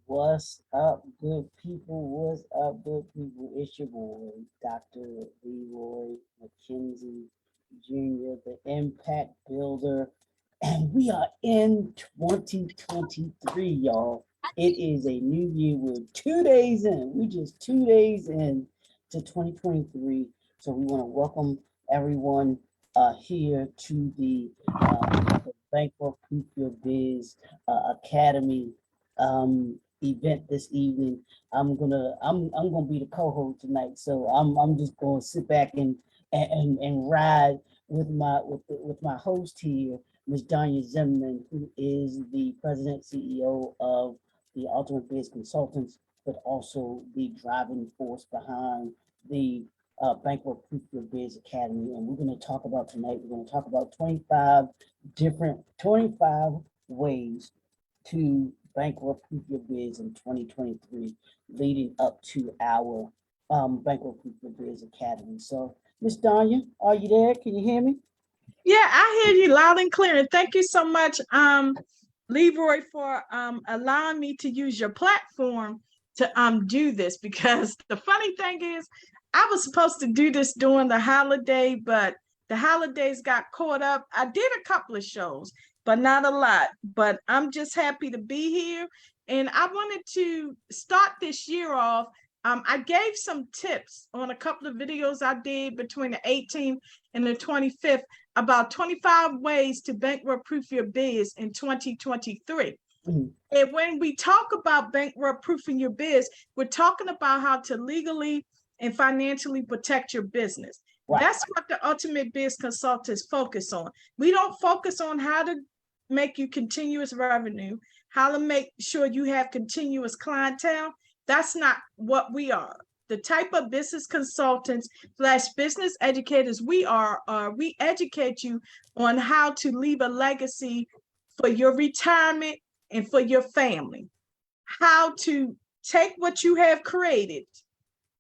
What's up, good people? What's up, good people? It's your boy, Dr. Leroy McKenzie Jr., the Impact Builder, and we are in 2023, y'all. It is a new year. We're 2 days in. We just 2 days in to 2023. So we want to welcome everyone here to the Bankrupt Proof Your Biz Academy. Event this evening. I'm gonna be the co-host tonight, so I'm just gonna sit back and ride with my host here, Ms. Danya Zimmerman, who is the president CEO of the Ultimate Biz Consultants, but also the driving force behind the Bankrupt Proof Your Biz Academy. And we're going to talk about tonight. We're going to talk about 25 ways to bankrupt proof your biz in 2023, leading up to our Bankrupt Proof Your Biz Academy. So, Miss Danya, are you there? Can you hear me? Yeah, I hear you loud and clear. And thank you so much, Leroy, for allowing me to use your platform to do this, because the funny thing is I was supposed to do this during the holiday, but the holidays got caught up. I did a couple of shows, but not a lot. But I'm just happy to be here. And I wanted to start this year off. I gave some tips on a couple of videos I did between the 18th and the 25th about 25 ways to bankrupt proof your biz in 2023. Mm-hmm. And when we talk about bankrupt proofing your biz, we're talking about how to legally and financially protect your business. Right. That's what the Ultimate Biz Consultants focus on. We don't focus on how to make you continuous revenue, how to make sure you have continuous clientele. That's not what we are. The type of business consultants / business educators we we educate you on how to leave a legacy for your retirement and for your family. How to take what you have created,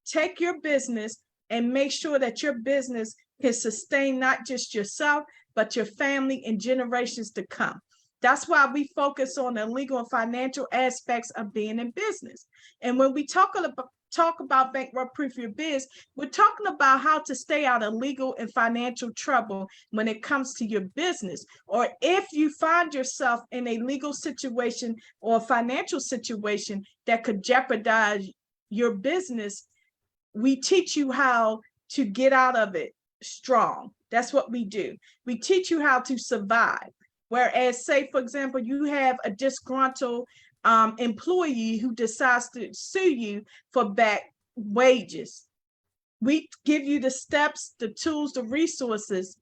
take your business, and make sure that your business can sustain not just yourself, but your family and generations to come. That's why we focus on the legal and financial aspects of being in business. And when we talk about bankrupt proof your biz, we're talking about how to stay out of legal and financial trouble when it comes to your business. Or if you find yourself in a legal situation or a financial situation that could jeopardize your business, we teach you how to get out of it strong. That's what we do. We teach you how to survive. Whereas, say, for example, you have a disgruntled employee who decides to sue you for back wages. We give you the steps, the tools, the resources,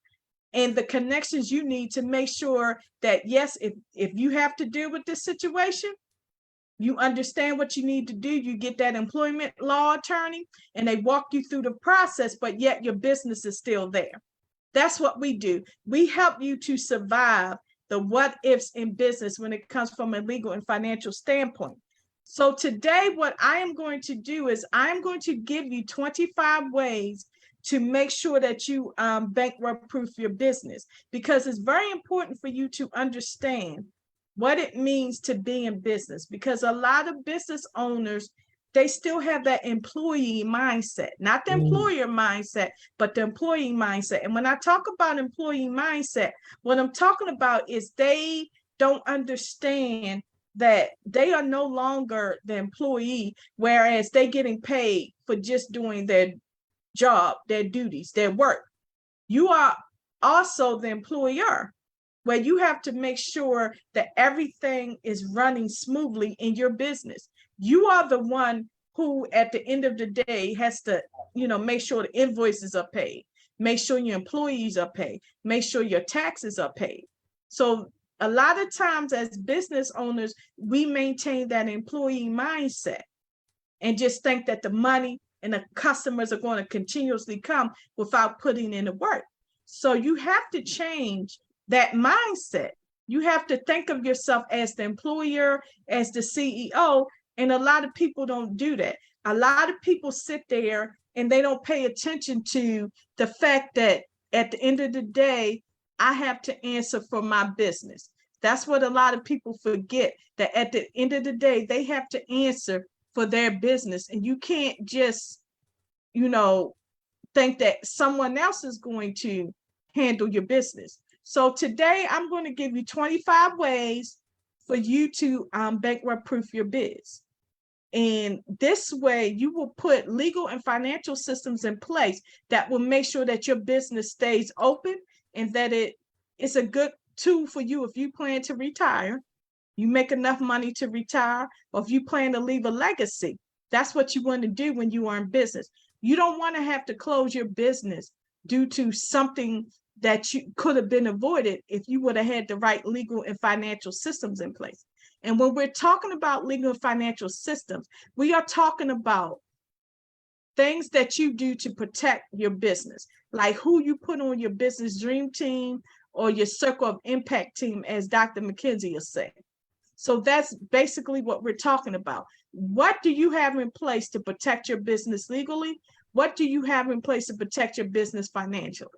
and the connections you need to make sure that, yes, if you have to deal with this situation, you understand what you need to do. You get that employment law attorney and they walk you through the process, but yet your business is still there. That's what we do. We help you to survive the what ifs in business when it comes from a legal and financial standpoint. So today, what I am going to do is I'm going to give you 25 ways to make sure that you bankrupt proof your business, because it's very important for you to understand what it means to be in business, because a lot of business owners, they still have that employee mindset, not the employer mindset, but the employee mindset. And when I talk about employee mindset, what I'm talking about is they don't understand that they are no longer the employee, whereas they're getting paid for just doing their job, their duties, their work. You are also the employer, where you have to make sure that everything is running smoothly in your business. You are the one who, at the end of the day, has to, make sure the invoices are paid, make sure your employees are paid, make sure your taxes are paid. So a lot of times as business owners, we maintain that employee mindset and just think that the money and the customers are going to continuously come without putting in the work. So you have to change that mindset. You have to think of yourself as the employer, as the CEO, and a lot of people don't do that. A lot of people sit there and they don't pay attention to the fact that at the end of the day, I have to answer for my business. That's what a lot of people forget, that at the end of the day, they have to answer for their business. And you can't just, you know, think that someone else is going to handle your business. So today I'm going to give you 25 ways for you to bankrupt proof your biz. And this way you will put legal and financial systems in place that will make sure that your business stays open and that it's a good tool for you if you plan to retire, you make enough money to retire, or if you plan to leave a legacy. That's what you want to do when you are in business. You don't want to have to close your business due to something that you could have been avoided if you would have had the right legal and financial systems in place. And when we're talking about legal and financial systems, we are talking about things that you do to protect your business, like who you put on your business dream team or your circle of impact team, as Dr. McKenzie will say. So that's basically what we're talking about. What do you have in place to protect your business legally? What do you have in place to protect your business financially?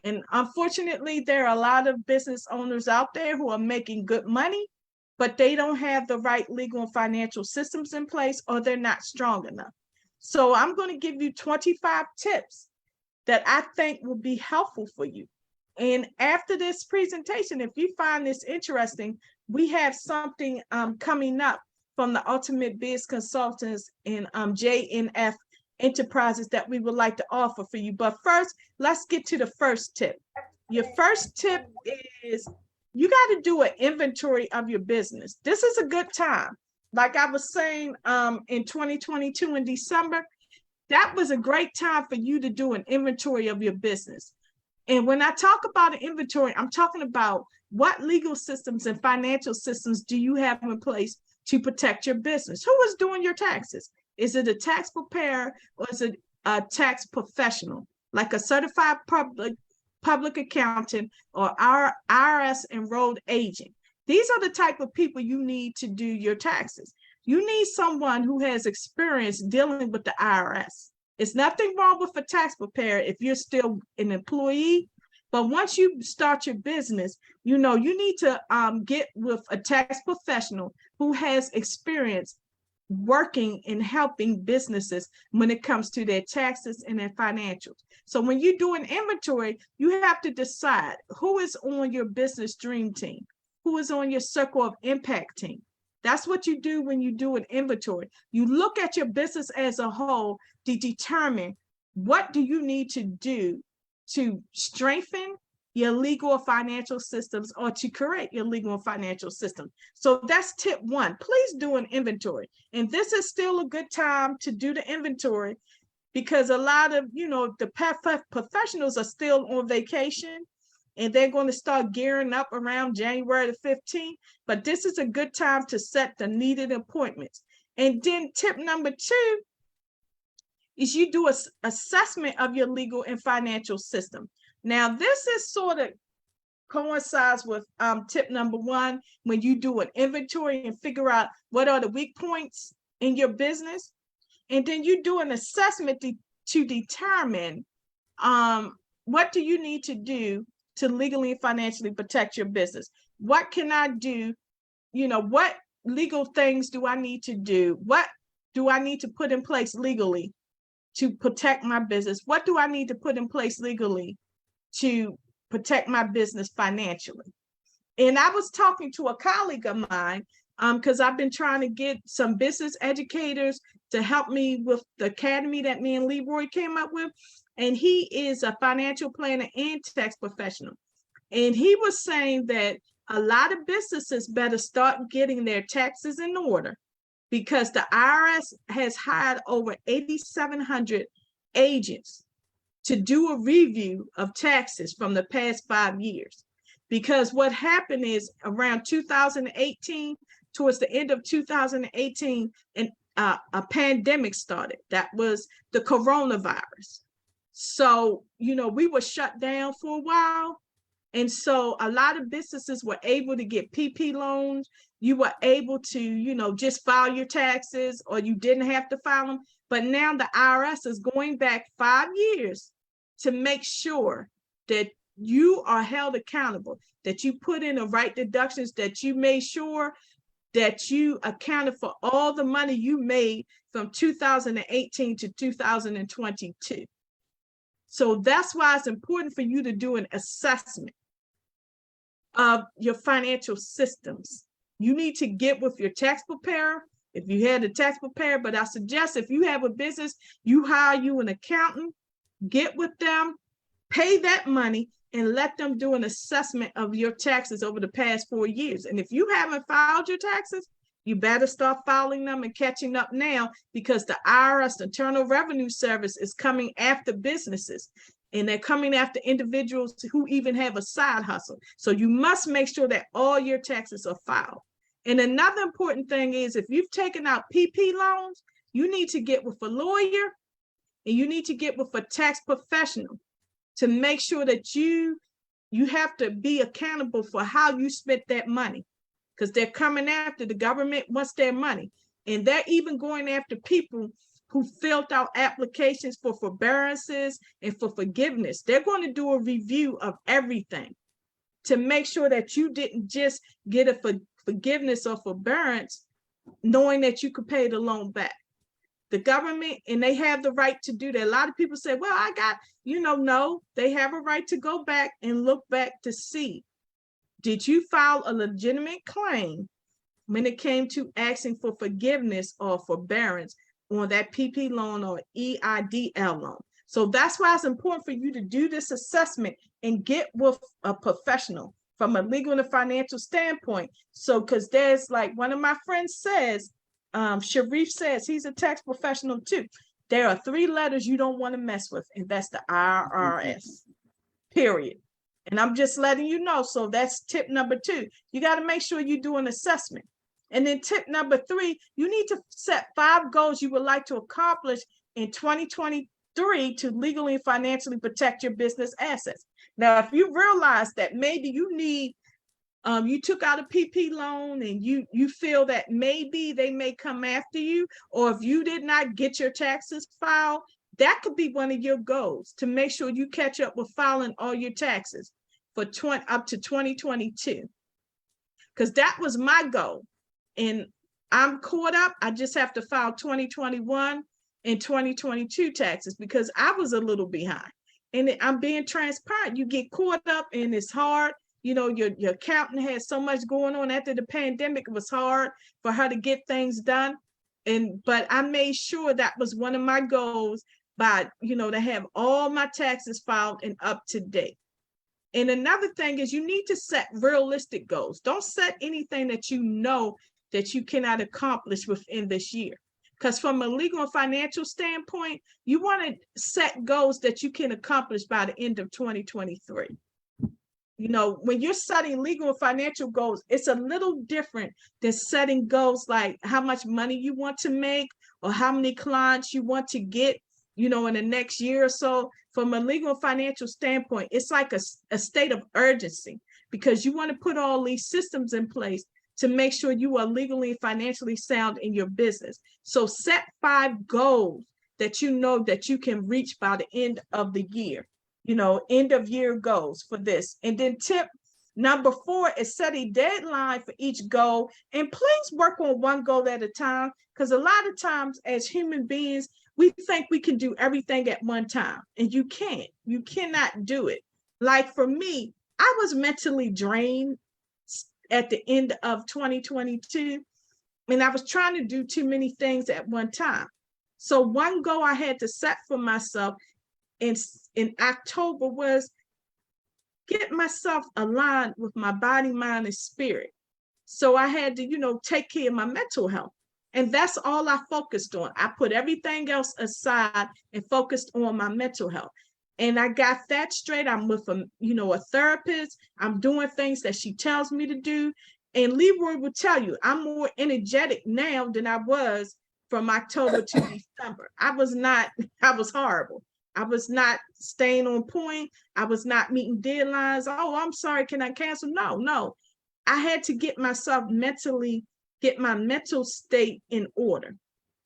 And unfortunately, there are a lot of business owners out there who are making good money, but they don't have the right legal and financial systems in place, or they're not strong enough. So I'm going to give you 25 tips that I think will be helpful for you. And after this presentation, if you find this interesting, we have something coming up from the Ultimate Biz Consultants and JNF Enterprises that we would like to offer for you. But first, let's get to the first tip. Your first tip is you got to do an inventory of your business. This is a good time. Like I was saying in 2022 in December, that was a great time for you to do an inventory of your business. And when I talk about an inventory, I'm talking about what legal systems and financial systems do you have in place to protect your business? Who is doing your taxes? Is it a tax preparer or is it a tax professional, like a certified public accountant or our IRS enrolled agent? These are the type of people you need to do your taxes. You need someone who has experience dealing with the IRS. It's nothing wrong with a tax preparer if you're still an employee, but once you start your business, you need to get with a tax professional who has experience working and helping businesses when it comes to their taxes and their financials. So when you do an inventory, you have to decide who is on your business dream team, who is on your circle of impact team. That's what you do when you do an inventory. You look at your business as a whole to determine what do you need to do to strengthen your legal or financial systems or to correct your legal and financial system. So that's tip one. Please do an inventory. And this is still a good time to do the inventory because a lot of, the professionals are still on vacation and they're going to start gearing up around January the 15th. But this is a good time to set the needed appointments. And then tip number two is you do an assessment of your legal and financial system. Now, this is sort of coincides with tip number one, when you do an inventory and figure out what are the weak points in your business. And then you do an assessment to determine what do you need to do to legally and financially protect your business. What can I do? What legal things do I need to do? What do I need to put in place legally to protect my business? What do I need to put in place legally to protect my business financially? And I was talking to a colleague of mine because I've been trying to get some business educators to help me with the academy that me and Leroy came up with. And he is a financial planner and tax professional. And he was saying that a lot of businesses better start getting their taxes in order because the IRS has hired over 8,700 agents to do a review of taxes from the past 5 years. Because what happened is around 2018, towards the end of 2018, a pandemic started. That was the coronavirus. So, we were shut down for a while. And so a lot of businesses were able to get PP loans. You were able to, just file your taxes, or you didn't have to file them. But now the IRS is going back 5 years to make sure that you are held accountable, that you put in the right deductions, that you made sure that you accounted for all the money you made from 2018 to 2022. So that's why it's important for you to do an assessment of your financial systems. You need to get with your tax preparer if you had a tax preparer, but I suggest if you have a business, you hire you an accountant, get with them, pay that money, and let them do an assessment of your taxes over the past 4 years. And if you haven't filed your taxes, you better start filing them and catching up now, because the IRS, Internal Revenue Service, is coming after businesses, and they're coming after individuals who even have a side hustle. So you must make sure that all your taxes are filed. And another important thing is, if you've taken out PP loans, you need to get with a lawyer, and you need to get with a tax professional to make sure that you have to be accountable for how you spent that money, because they're coming after, the government wants their money. And they're even going after people who filled out applications for forbearances and for forgiveness. They're going to do a review of everything to make sure that you didn't just get a forgiveness or forbearance knowing that you could pay the loan back. The government, and they have the right to do that. A lot of people say, well, I got, no, they have a right to go back and look back to see, did you file a legitimate claim when it came to asking for forgiveness or forbearance on that PP loan or EIDL loan? So that's why it's important for you to do this assessment and get with a professional from a legal and a financial standpoint. So, because there's, like one of my friends says, Sharif says, he's a tax professional too. There are 3 letters you don't want to mess with, and that's the IRS, period. And I'm just letting you know. So that's tip number 2. You got to make sure you do an assessment. And then tip number 3, you need to set 5 goals you would like to accomplish in 2023 to legally and financially protect your business assets. Now, if you realize that maybe you need, you took out a PP loan and you feel that maybe they may come after you, or if you did not get your taxes filed, that could be one of your goals, to make sure you catch up with filing all your taxes for up to 2022. Because that was my goal. And I'm caught up. I just have to file 2021 and 2022 taxes because I was a little behind. And I'm being transparent. You get caught up and it's hard. Your accountant had so much going on after the pandemic. It was hard for her to get things done. But I made sure that was one of my goals, by, to have all my taxes filed and up to date. And another thing is, you need to set realistic goals. Don't set anything that you know that you cannot accomplish within this year. Because from a legal and financial standpoint, you want to set goals that you can accomplish by the end of 2023. When you're setting legal and financial goals, it's a little different than setting goals like how much money you want to make or how many clients you want to get, in the next year or so. From a legal and financial standpoint, it's like a state of urgency, because you want to put all these systems in place to make sure you are legally and financially sound in your business. So set 5 goals that you know that you can reach by the end of the year, end of year goals for this. And then tip number 4 is set a deadline for each goal. And please work on one goal at a time, because a lot of times as human beings, we think we can do everything at one time, and you can't. You cannot do it. Like for me, I was mentally drained at the end of 2022, and I was trying to do too many things at one time. So one goal I had to set for myself in October was get myself aligned with my body, mind, and spirit. So I had to, take care of my mental health. And that's all I focused on. I put everything else aside and focused on my mental health. And I got that straight. I'm with a therapist. I'm doing things that she tells me to do. And Leroy will tell you, I'm more energetic now than I was from October to December. I was horrible. I was not staying on point. I was not meeting deadlines. Oh, I'm sorry. Can I cancel? No, no. I had to get myself mentally, get my mental state in order.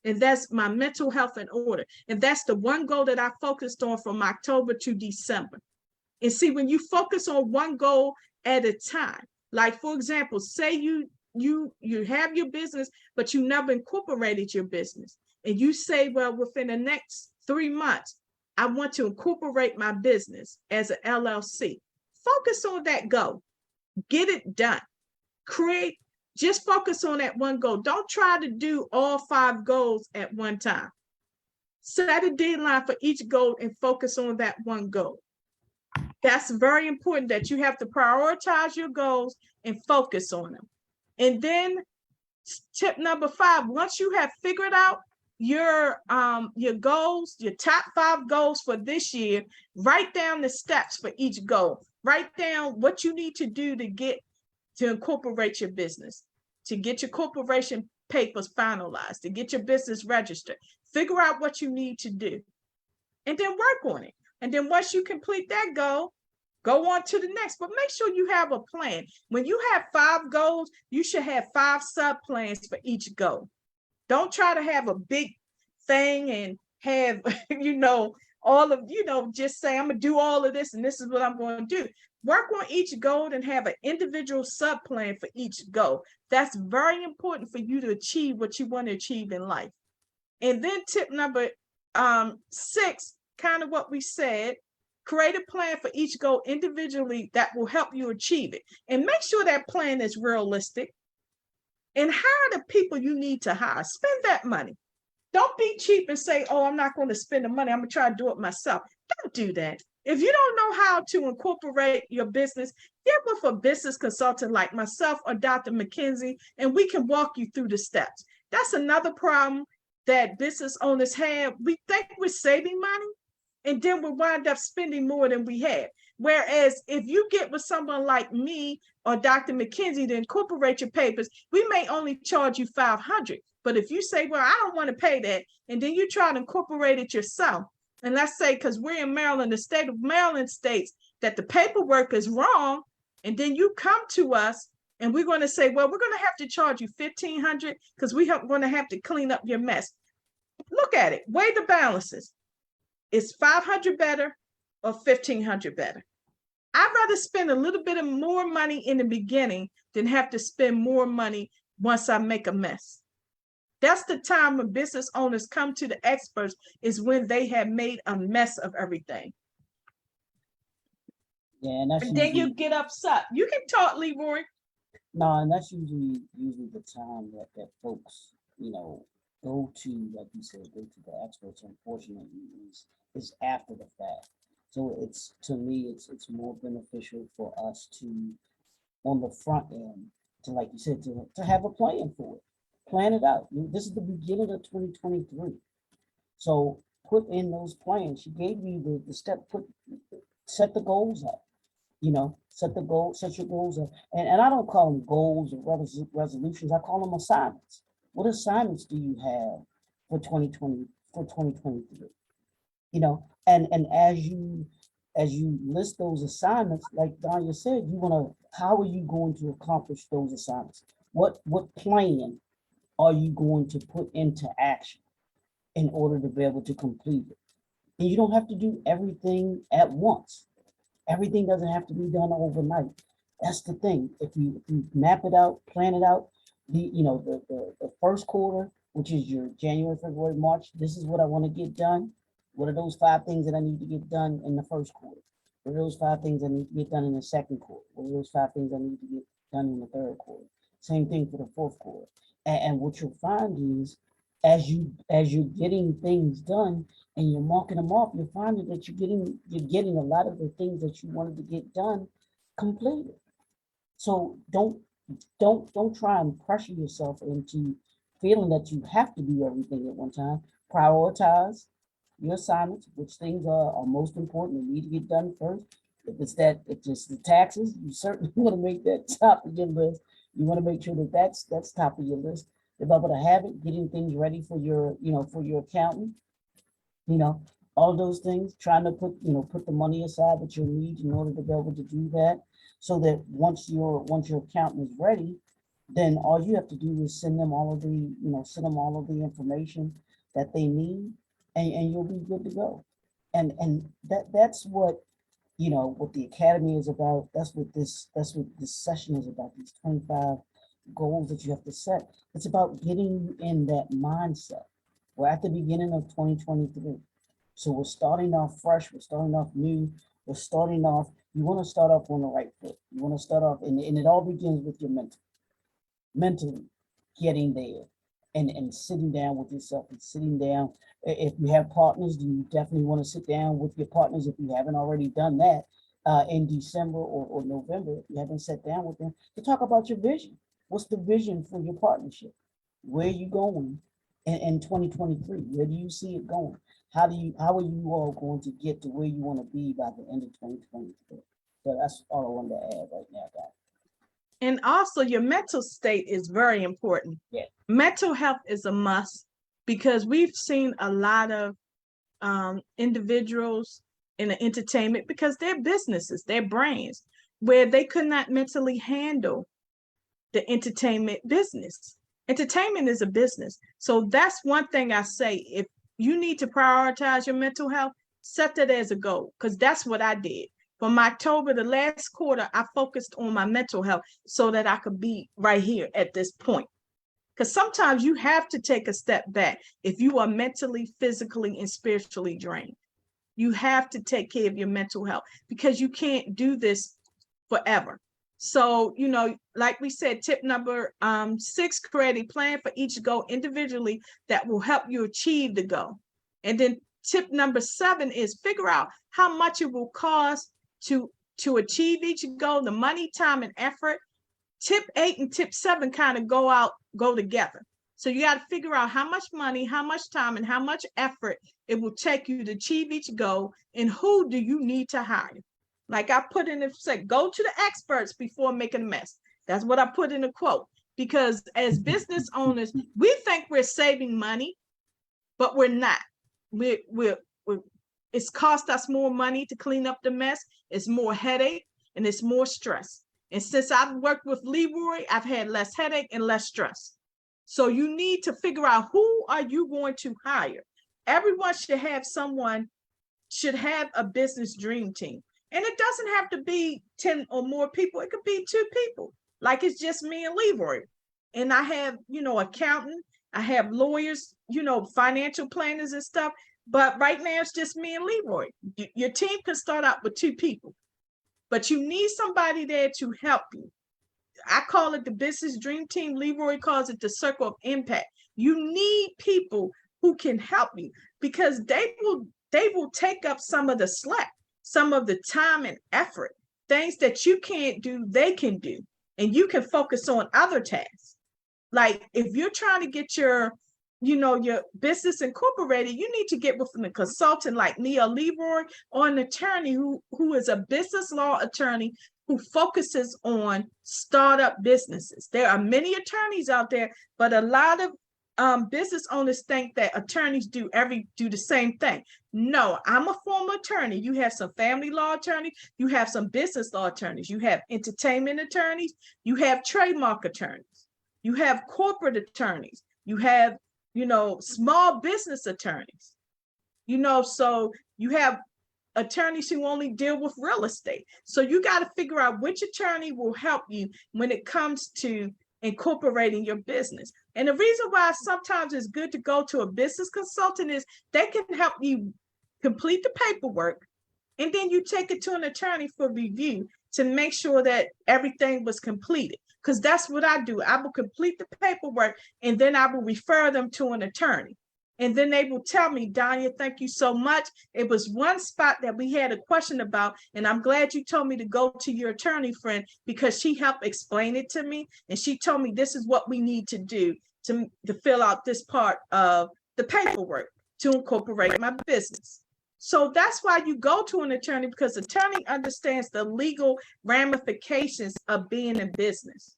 And that's my mental health in order. And that's the one goal that I focused on from October to December. And see, when you focus on one goal at a time, like for example, say you have your business, but you never incorporated your business. And you say, well, within the next 3 months, I want to incorporate my business as an LLC. Focus on that goal. Get it done. Create, just focus on that one goal. Don't try to do all 5 goals at one time. Set a deadline for each goal and focus on that one goal. That's very important, that you have to prioritize your goals and focus on them. And then tip number 5, once you have figured out your goals, your top 5 goals for this year, write down the steps for each goal. Write down what you need to do to incorporate your business, to get your corporation papers finalized, to get your business registered. Figure out what you need to do and then work on it. And then once you complete that goal, go on to the next. But make sure you have a plan. When you have 5 goals, you should have 5 sub plans for each goal. Don't try to have a big thing and have, all of, just say, I'm going to do all of this and this is what I'm going to do. Work on each goal and have an individual sub plan for each goal. That's very important for you to achieve what you want to achieve in life. And then tip number 6, kind of what we said, create a plan for each goal individually that will help you achieve it. And make sure that plan is realistic. And hire the people you need to hire. Spend that money. Don't be cheap and say, oh, I'm not going to spend the money. I'm going to try to do it myself. Don't do that. If you don't know how to incorporate your business, get with a business consultant like myself or Dr. McKenzie, and we can walk you through the steps. That's another problem that business owners have. We think we're saving money, and then we wind up spending more than we have. Whereas if you get with someone like me or Dr. McKenzie to incorporate your papers, we may only charge you $500. But if you say, well, I don't want to pay that, and then you try to incorporate it yourself, and let's say, because we're in Maryland, the state of Maryland states that the paperwork is wrong, and then you come to us and we're going to say, well, we're going to have to charge you $1,500 because we're going to have to clean up your mess. Look at it, weigh the balances. Is $500 better or $1,500 better? I'd rather spend a little bit of more money in the beginning than have to spend more money once I make a mess. That's the time when business owners come to the experts, is when they have made a mess of everything. Yeah, and that's And then you usually, get upset. You can talk, Leroy. no, and that's usually the time that folks, go to, like you said, go to the experts. Unfortunately, is after the fact. So it's, to me, it's more beneficial for us to, on the front end, to, like you said, to have a plan for it. Plan it out. This is the beginning of 2023. So put in those plans. She gave you the step, set the goals up. Set the goal, set your goals up. And I don't call them goals or resolutions. I call them assignments. What assignments do you have for 2020, for 2023? And as you list those assignments, like Danya said, how are you going to accomplish those assignments? What plan are you going to put into action in order to be able to complete it? And you don't have to do everything at once. Everything doesn't have to be done overnight. That's the thing. If you map it out, plan it out, the first quarter, which is your January, February, March, this is what I want to get done. What are those 5 things that I need to get done in the first quarter? What are those 5 things I need to get done in the second quarter? What are those 5 things I need to get done in the third quarter? Same thing for the fourth quarter. And what you'll find is, as you're getting things done and you're marking them off, you're finding that you're getting a lot of the things that you wanted to get done completed. So don't try and pressure yourself into feeling that you have to do everything at one time. Prioritize your assignments, which things are most important and need to get done first. If it's the taxes, you certainly want to make that top of your list. You want to make sure that that's top of your list. If I'm going to have it, getting things ready for your accountant, all those things, trying to put the money aside that you'll need in order to be able to do that. So that once your accountant is ready, then all you have to do is send them all of the information that they need, and you'll be good to go. And that's what the academy is about. That's what this session is about. These 25 goals that you have to set. It's about getting you in that mindset. We're at the beginning of 2023. So we're starting off fresh, we're starting off new, you want to start off on the right foot. You want to start off, and it all begins with your mentally getting there, and sitting down with yourself, and sitting down. If you have partners, then you definitely want to sit down with your partners if you haven't already done that in December or November. If you haven't sat down with them to talk about your vision. What's the vision for your partnership? Where are you going in 2023? Where do you see it going? How are you all going to get to where you want to be by the end of 2023? So that's all I wanted to add right now, guys. And also, your mental state is very important. Yeah. Mental health is a must, because we've seen a lot of individuals in the entertainment, because they're businesses, they're brands, where they could not mentally handle the entertainment business. Entertainment is a business. So that's one thing I say. If you need to prioritize your mental health, set that as a goal, because that's what I did. From October, the last quarter, I focused on my mental health so that I could be right here at this point. Because sometimes you have to take a step back if you are mentally, physically, and spiritually drained. You have to take care of your mental health, because you can't do this forever. So, like we said, tip number 6, create a plan for each goal individually that will help you achieve the goal. And then tip number 7 is figure out how much it will cost to achieve each goal, the money, time, and effort. Tip 8 and tip 7 kind of go together. So you got to figure out how much money, how much time, and how much effort it will take you to achieve each goal, and who do you need to hire. Like I put in the said, go to the experts before making a mess. That's what I put in the quote. Because as business owners, we think we're saving money, but we're not. It's cost us more money to clean up the mess. It's more headache, and it's more stress. And since I've worked with Leroy, I've had less headache and less stress. So you need to figure out, who are you going to hire? Everyone should have a business dream team. And it doesn't have to be 10 or more people. It could be 2 people. Like it's just me and Leroy. And I have, accountant, I have lawyers, financial planners and stuff. But right now it's just me and Leroy. Your team can start out with 2 people, but you need somebody there to help you. I call it the business dream team. Leroy calls it the circle of impact. You need people who can help you, because they will take up some of the slack, some of the time and effort. Things that you can't do, they can do, and you can focus on other tasks. Like if you're trying to get your business incorporated, you need to get with a consultant like me or Leroy, or an attorney who is a business law attorney who focuses on startup businesses. There are many attorneys out there, but a lot of business owners think that attorneys do the same thing. No, I'm a former attorney. You have some family law attorneys, you have some business law attorneys, you have entertainment attorneys, you have trademark attorneys, you have corporate attorneys, you have small business attorneys, so you have attorneys who only deal with real estate. So you got to figure out which attorney will help you when it comes to incorporating your business. And the reason why sometimes it's good to go to a business consultant is they can help you complete the paperwork, and then you take it to an attorney for review to make sure that everything was completed. Because that's what I do. I will complete the paperwork, and then I will refer them to an attorney. And then they will tell me, Danya, thank you so much. It was one spot that we had a question about, and I'm glad you told me to go to your attorney friend, because she helped explain it to me. And she told me this is what we need to do to fill out this part of the paperwork to incorporate my business. So that's why you go to an attorney, because the attorney understands the legal ramifications of being in business.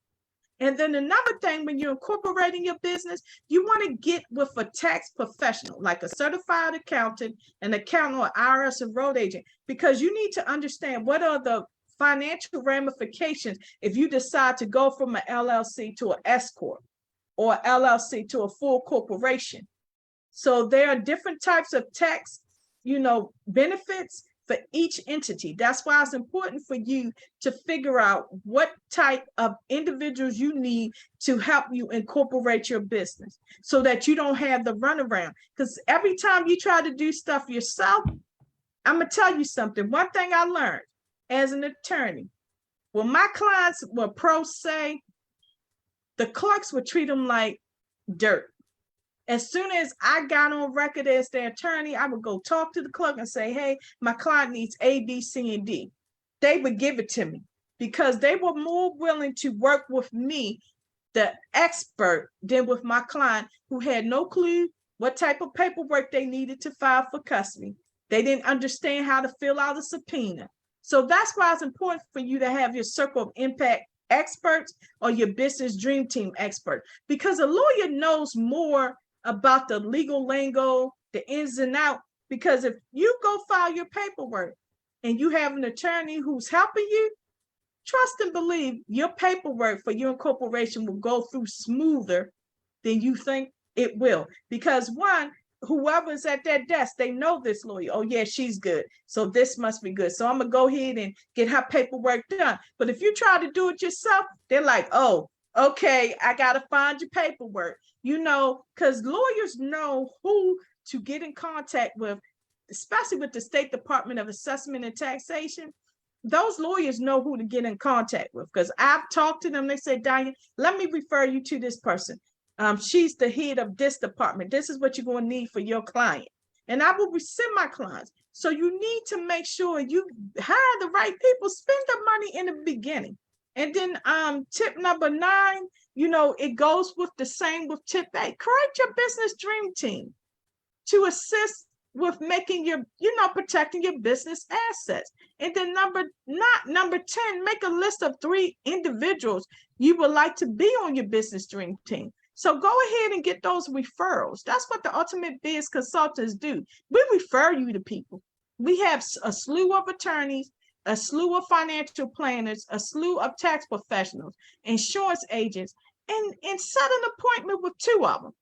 And then another thing, when you're incorporating your business, you want to get with a tax professional, like a certified accountant, an accountant, or IRS enrolled agent, because you need to understand what are the financial ramifications if you decide to go from an LLC to an S corp, or LLC to a full corporation. So there are different types of tax, benefits for each entity. That's why it's important for you to figure out what type of individuals you need to help you incorporate your business, so that you don't have the runaround. Because every time you try to do stuff yourself, I'm going to tell you something. One thing I learned as an attorney, when my clients were pro se, the clerks would treat them like dirt. As soon as I got on record as the attorney, I would go talk to the clerk and say, hey, my client needs A, B, C, and D. They would give it to me because they were more willing to work with me, the expert, than with my client, who had no clue what type of paperwork they needed to file for custody. They didn't understand how to fill out a subpoena. So that's why it's important for you to have your circle of impact experts or your business dream team expert, because a lawyer knows more about the legal lingo, the ins and out. Because if you go file your paperwork and you have an attorney who's helping you, trust and believe your paperwork for your incorporation will go through smoother than you think it will. Because one, whoever's at that desk, they know this lawyer. Oh yeah, she's good, so this must be good. So I'm gonna go ahead and get her paperwork done. But if you try to do it yourself, they're like, oh, okay, I gotta find your paperwork. Because lawyers know who to get in contact with, especially with the State Department of Assessment and Taxation. Those lawyers know who to get in contact with, because I've talked to them. They say, Diane, let me refer you to this person. She's the head of this department. This is what you're going to need for your client. And I will send my clients. So you need to make sure you hire the right people, spend the money in the beginning. And then tip number 9, it goes with the same with tip 8. Create your business dream team to assist with making your, protecting your business assets. And then number 10, make a list of 3 individuals you would like to be on your business dream team. So go ahead and get those referrals. That's what the Ultimate Biz Consultants do. We refer you to people. We have a slew of attorneys, a slew of financial planners, a slew of tax professionals, insurance agents, and set an appointment with 2 of them.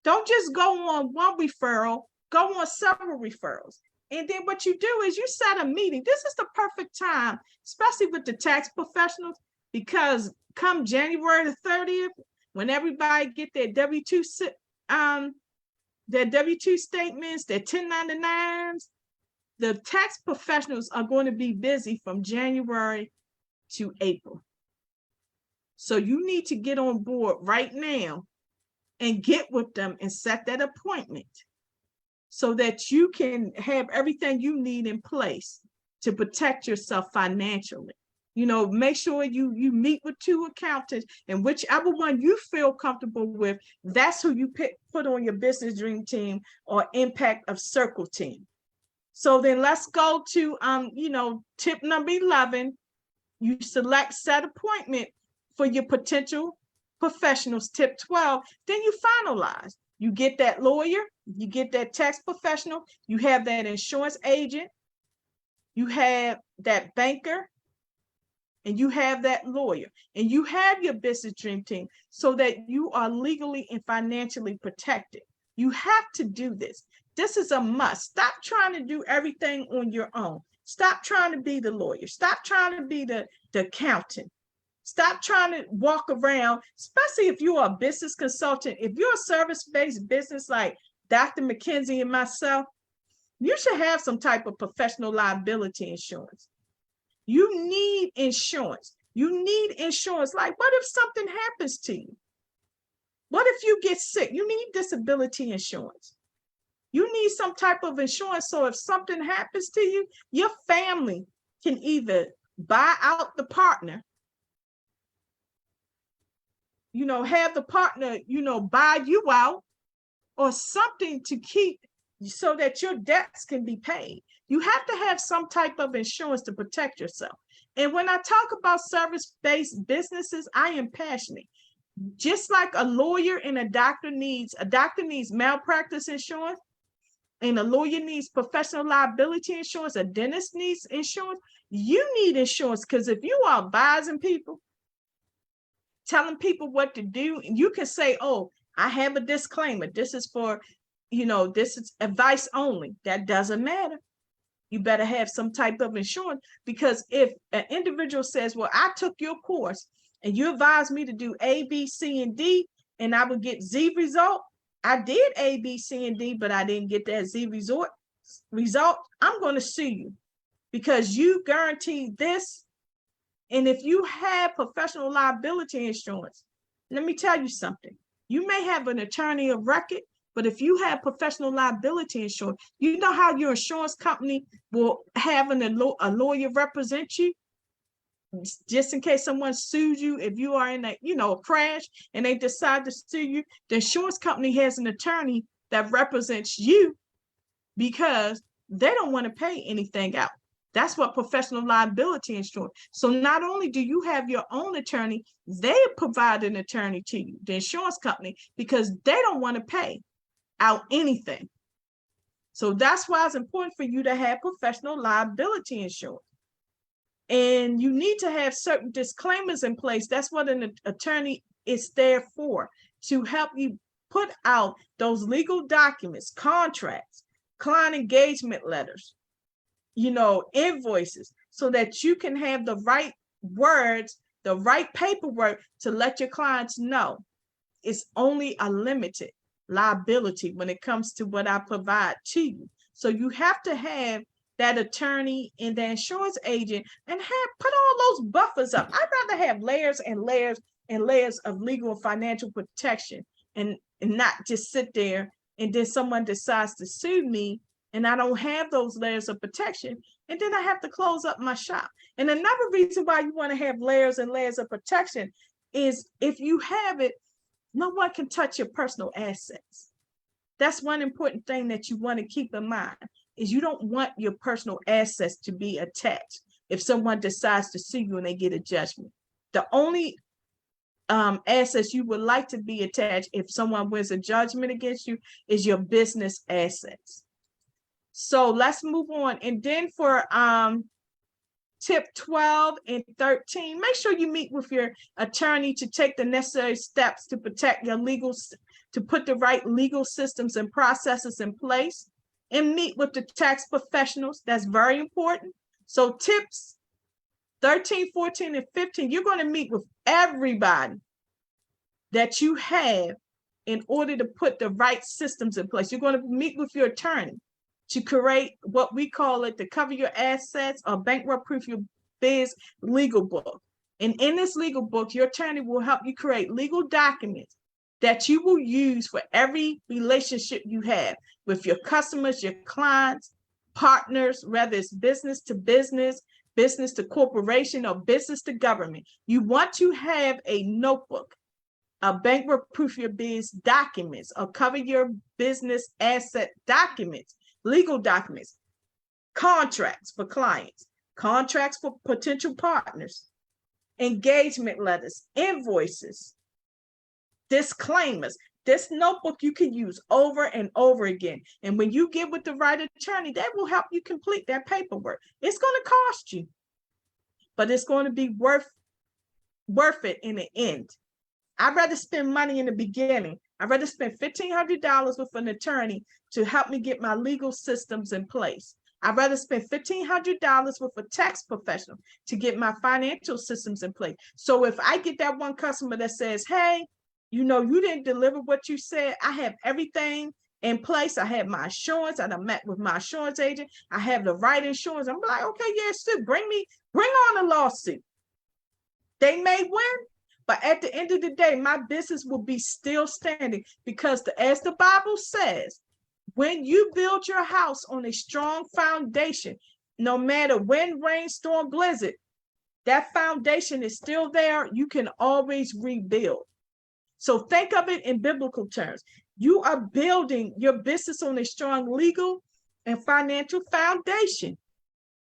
Don't just go on one referral, go on several referrals. And then what you do is you set a meeting. This is the perfect time, especially with the tax professionals, because come January the 30th, when everybody get their W-2 statements, their 1099s, the tax professionals are going to be busy from January to April. So you need to get on board right now and get with them and set that appointment so that you can have everything you need in place to protect yourself financially. Make sure you meet with 2 accountants, and whichever one you feel comfortable with, that's who you put on your business dream team or impact of circle team. So then let's go to, tip number 11. You select set appointment for your potential professionals. Tip 12, then you finalize. You get that lawyer, you get that tax professional, you have that insurance agent, you have that banker, and you have that lawyer, and you have your business dream team so that you are legally and financially protected. You have to do this. This is a must. Stop trying to do everything on your own. Stop trying to be the lawyer. Stop trying to be the accountant. Stop trying to walk around, especially if you're a business consultant. If you're a service-based business like Dr. McKenzie and myself, you should have some type of professional liability insurance. You need insurance. You need insurance. Like, what if something happens to you? What if you get sick? You need disability insurance. You need some type of insurance so if something happens to you, your family can either buy out the partner, have the partner, buy you out, or something to keep so that your debts can be paid. You have to have some type of insurance to protect yourself. And when I talk about service-based businesses, I am passionate. Just like a lawyer and a doctor needs malpractice insurance, and a lawyer needs professional liability insurance, a dentist needs insurance, you need insurance, because if you are advising people, telling people what to do, and you can say, oh, I have a disclaimer. This is for, this is advice only. That doesn't matter. You better have some type of insurance, because if an individual says, well, I took your course and you advised me to do A, B, C, and D, and I would get Z result. I did A, B, C, and D, but I didn't get that Z result. I'm going to sue you because you guaranteed this. And if you have professional liability insurance, let me tell you something. You may have an attorney of record, but if you have professional liability insurance, you know how your insurance company will have a lawyer represent you just in case someone sues you. If you are in a crash and they decide to sue you, the insurance company has an attorney that represents you because they don't want to pay anything out. That's what professional liability insurance. So not only do you have your own attorney, they provide an attorney to you, the insurance company, because they don't want to pay out anything. So that's why it's important for you to have professional liability insurance. And you need to have certain disclaimers in place. That's what an attorney is there for, to help you put out those legal documents, contracts, client engagement letters, invoices, so that you can have the right words, the right paperwork to let your clients know it's only a limited liability when it comes to what I provide to you. So you have to have that attorney and the insurance agent and put all those buffers up. I'd rather have layers and layers and layers of legal and financial protection and not just sit there and then someone decides to sue me and I don't have those layers of protection, and then I have to close up my shop. And another reason why you want to have layers and layers of protection is if you have it, no one can touch your personal assets. That's one important thing that you want to keep in mind, is you don't want your personal assets to be attached if someone decides to sue you and they get a judgment. The only assets you would like to be attached if someone wins a judgment against you is your business assets. So let's move on. And then for tip 12 and 13, make sure you meet with your attorney to take the necessary steps to protect your to put the right legal systems and processes in place, and meet with the tax professionals. That's very important. So tips 13, 14, and 15, you're going to meet with everybody that you have in order to put the right systems in place. You're going to meet with your attorney to create what we call it, to cover your assets, or bankrupt proof your biz legal book. And in this legal book, your attorney will help you create legal documents that you will use for every relationship you have with your customers, your clients, partners, whether it's business to business, business to corporation, or business to government. You want to have a notebook, a bankrupt proof your biz documents, or cover your business asset documents, legal documents, contracts for clients, contracts for potential partners, engagement letters, invoices, disclaimers. This notebook you can use over and over again. And when you get with the right attorney, that will help you complete that paperwork. It's going to cost you, but it's going to be worth it in the end. I'd rather spend money in the beginning. I'd rather spend $1,500 with an attorney to help me get my legal systems in place. I'd rather spend $1,500 with a tax professional to get my financial systems in place. So if I get that one customer that says, hey, you didn't deliver what you said, I have everything in place. I have my insurance, and I met with my insurance agent. I have the right insurance. I'm like, okay, yes, bring on a lawsuit. They may win, but at the end of the day, my business will be still standing, because as the Bible says, when you build your house on a strong foundation, no matter wind, rain, storm, blizzard, that foundation is still there. You can always rebuild. So think of it in biblical terms. You are building your business on a strong legal and financial foundation.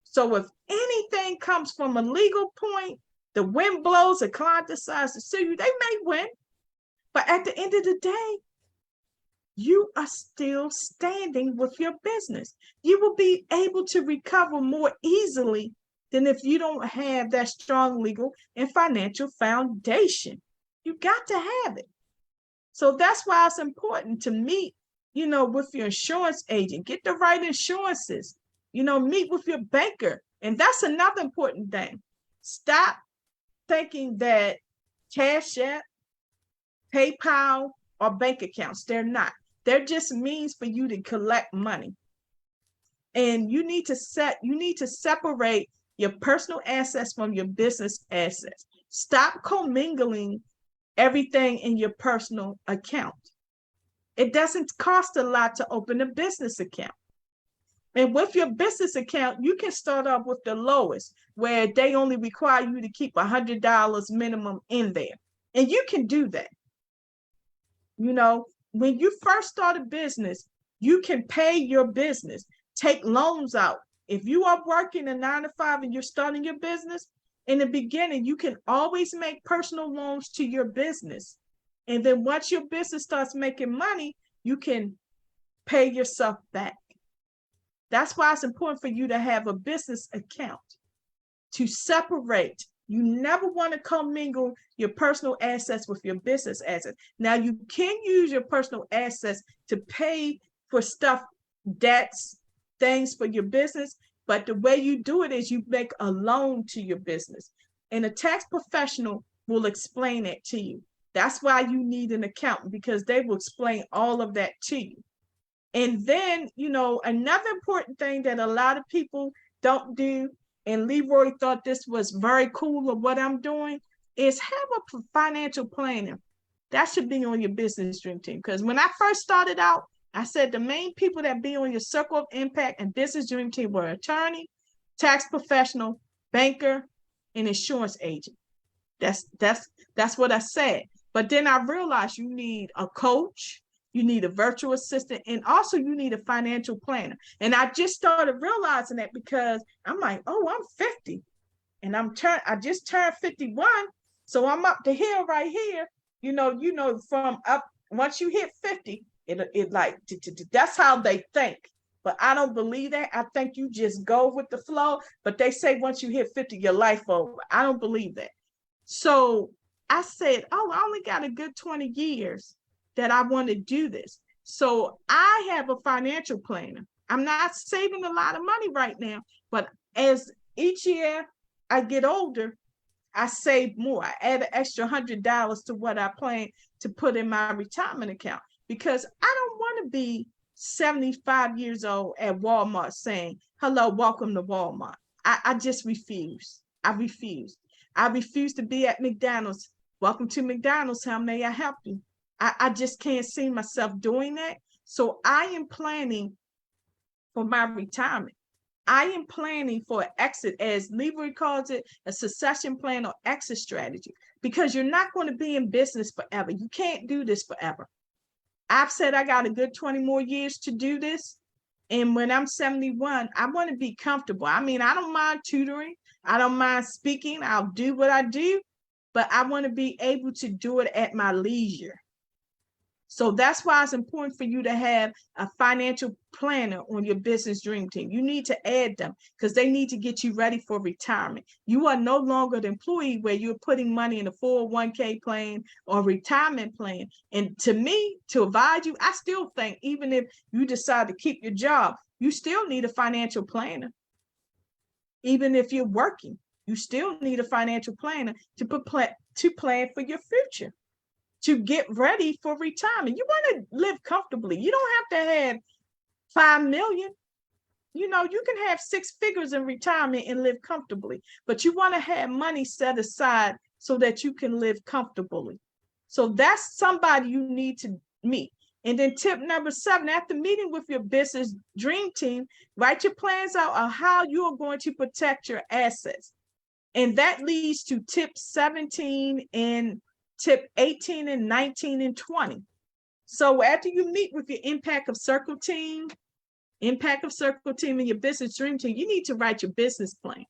So if anything comes from a legal point, the wind blows, a client decides to sue you, they may win. But at the end of the day, you are still standing with your business. You will be able to recover more easily than if you don't have that strong legal and financial foundation. You got to have it. So that's why it's important to meet, with your insurance agent, get the right insurances, meet with your banker. And that's another important thing. Stop thinking that Cash App, PayPal, or bank accounts, they're not. They're just means for you to collect money. And you need to separate your personal assets from your business assets. Stop commingling everything in your personal account. It doesn't cost a lot to open a business account. And with your business account, you can start off with the lowest, where they only require you to keep $100 minimum in there. And you can do that. When you first start a business, you can pay your business, take loans out. If you are working a 9 to 5 and you're starting your business, in the beginning, you can always make personal loans to your business. And then once your business starts making money, you can pay yourself back. That's why it's important for you to have a business account to separate. You never want to commingle your personal assets with your business assets. Now, you can use your personal assets to pay for stuff, debts, things for your business, but the way you do it is you make a loan to your business. And a tax professional will explain it to you. That's why you need an accountant, because they will explain all of that to you. And then, another important thing that a lot of people don't do, and Leroy thought this was very cool of what I'm doing, is have a financial planner. That should be on your business dream team. Because when I first started out, I said the main people that be on your circle of impact and business dream team were attorney, tax professional, banker, and insurance agent. That's what I said. But then I realized you need a coach, you need a virtual assistant, and also you need a financial planner. And I just started realizing that because I'm like, oh, I'm 50 and I just turned 51. So I'm up the hill right here, from up, once you hit 50, it like, that's how they think. But I don't believe that. I think you just go with the flow. But they say once you hit 50, your life over. I don't believe that. So I said, oh, I only got a good 20 years that I want to do this. So I have a financial planner. I'm not saving a lot of money right now, but as each year I get older, I save more. I add an extra $100 to what I plan to put in my retirement account, because I don't want to be 75 years old at Walmart saying, hello, welcome to Walmart. I just refuse. I refuse. I refuse to be at McDonald's. Welcome to McDonald's. How may I help you? I just can't see myself doing that. So I am planning for my retirement. I am planning for an exit, as Leroy calls it, a succession plan or exit strategy, because you're not going to be in business forever. You can't do this forever. I've said I got a good 20 more years to do this. And when I'm 71, I want to be comfortable. I mean, I don't mind tutoring. I don't mind speaking. I'll do what I do, but I want to be able to do it at my leisure. So that's why it's important for you to have a financial planner on your business dream team. You need to add them because they need to get you ready for retirement. You are no longer the employee where you're putting money in a 401k plan or retirement plan. And to me, to advise you, I still think even if you decide to keep your job, you still need a financial planner. Even if you're working, you still need a financial planner to plan for your future, to get ready for retirement. You want to live comfortably. You don't have to have 5 million. You can have 6 figures in retirement and live comfortably, but you want to have money set aside so that you can live comfortably. So that's somebody you need to meet. And then tip number 7, after meeting with your business dream team, write your plans out on how you are going to protect your assets. And that leads to tip 17 and tip 18 and 19 and 20. So after you meet with your impact of circle team and your business dream team, you need to write your business plan.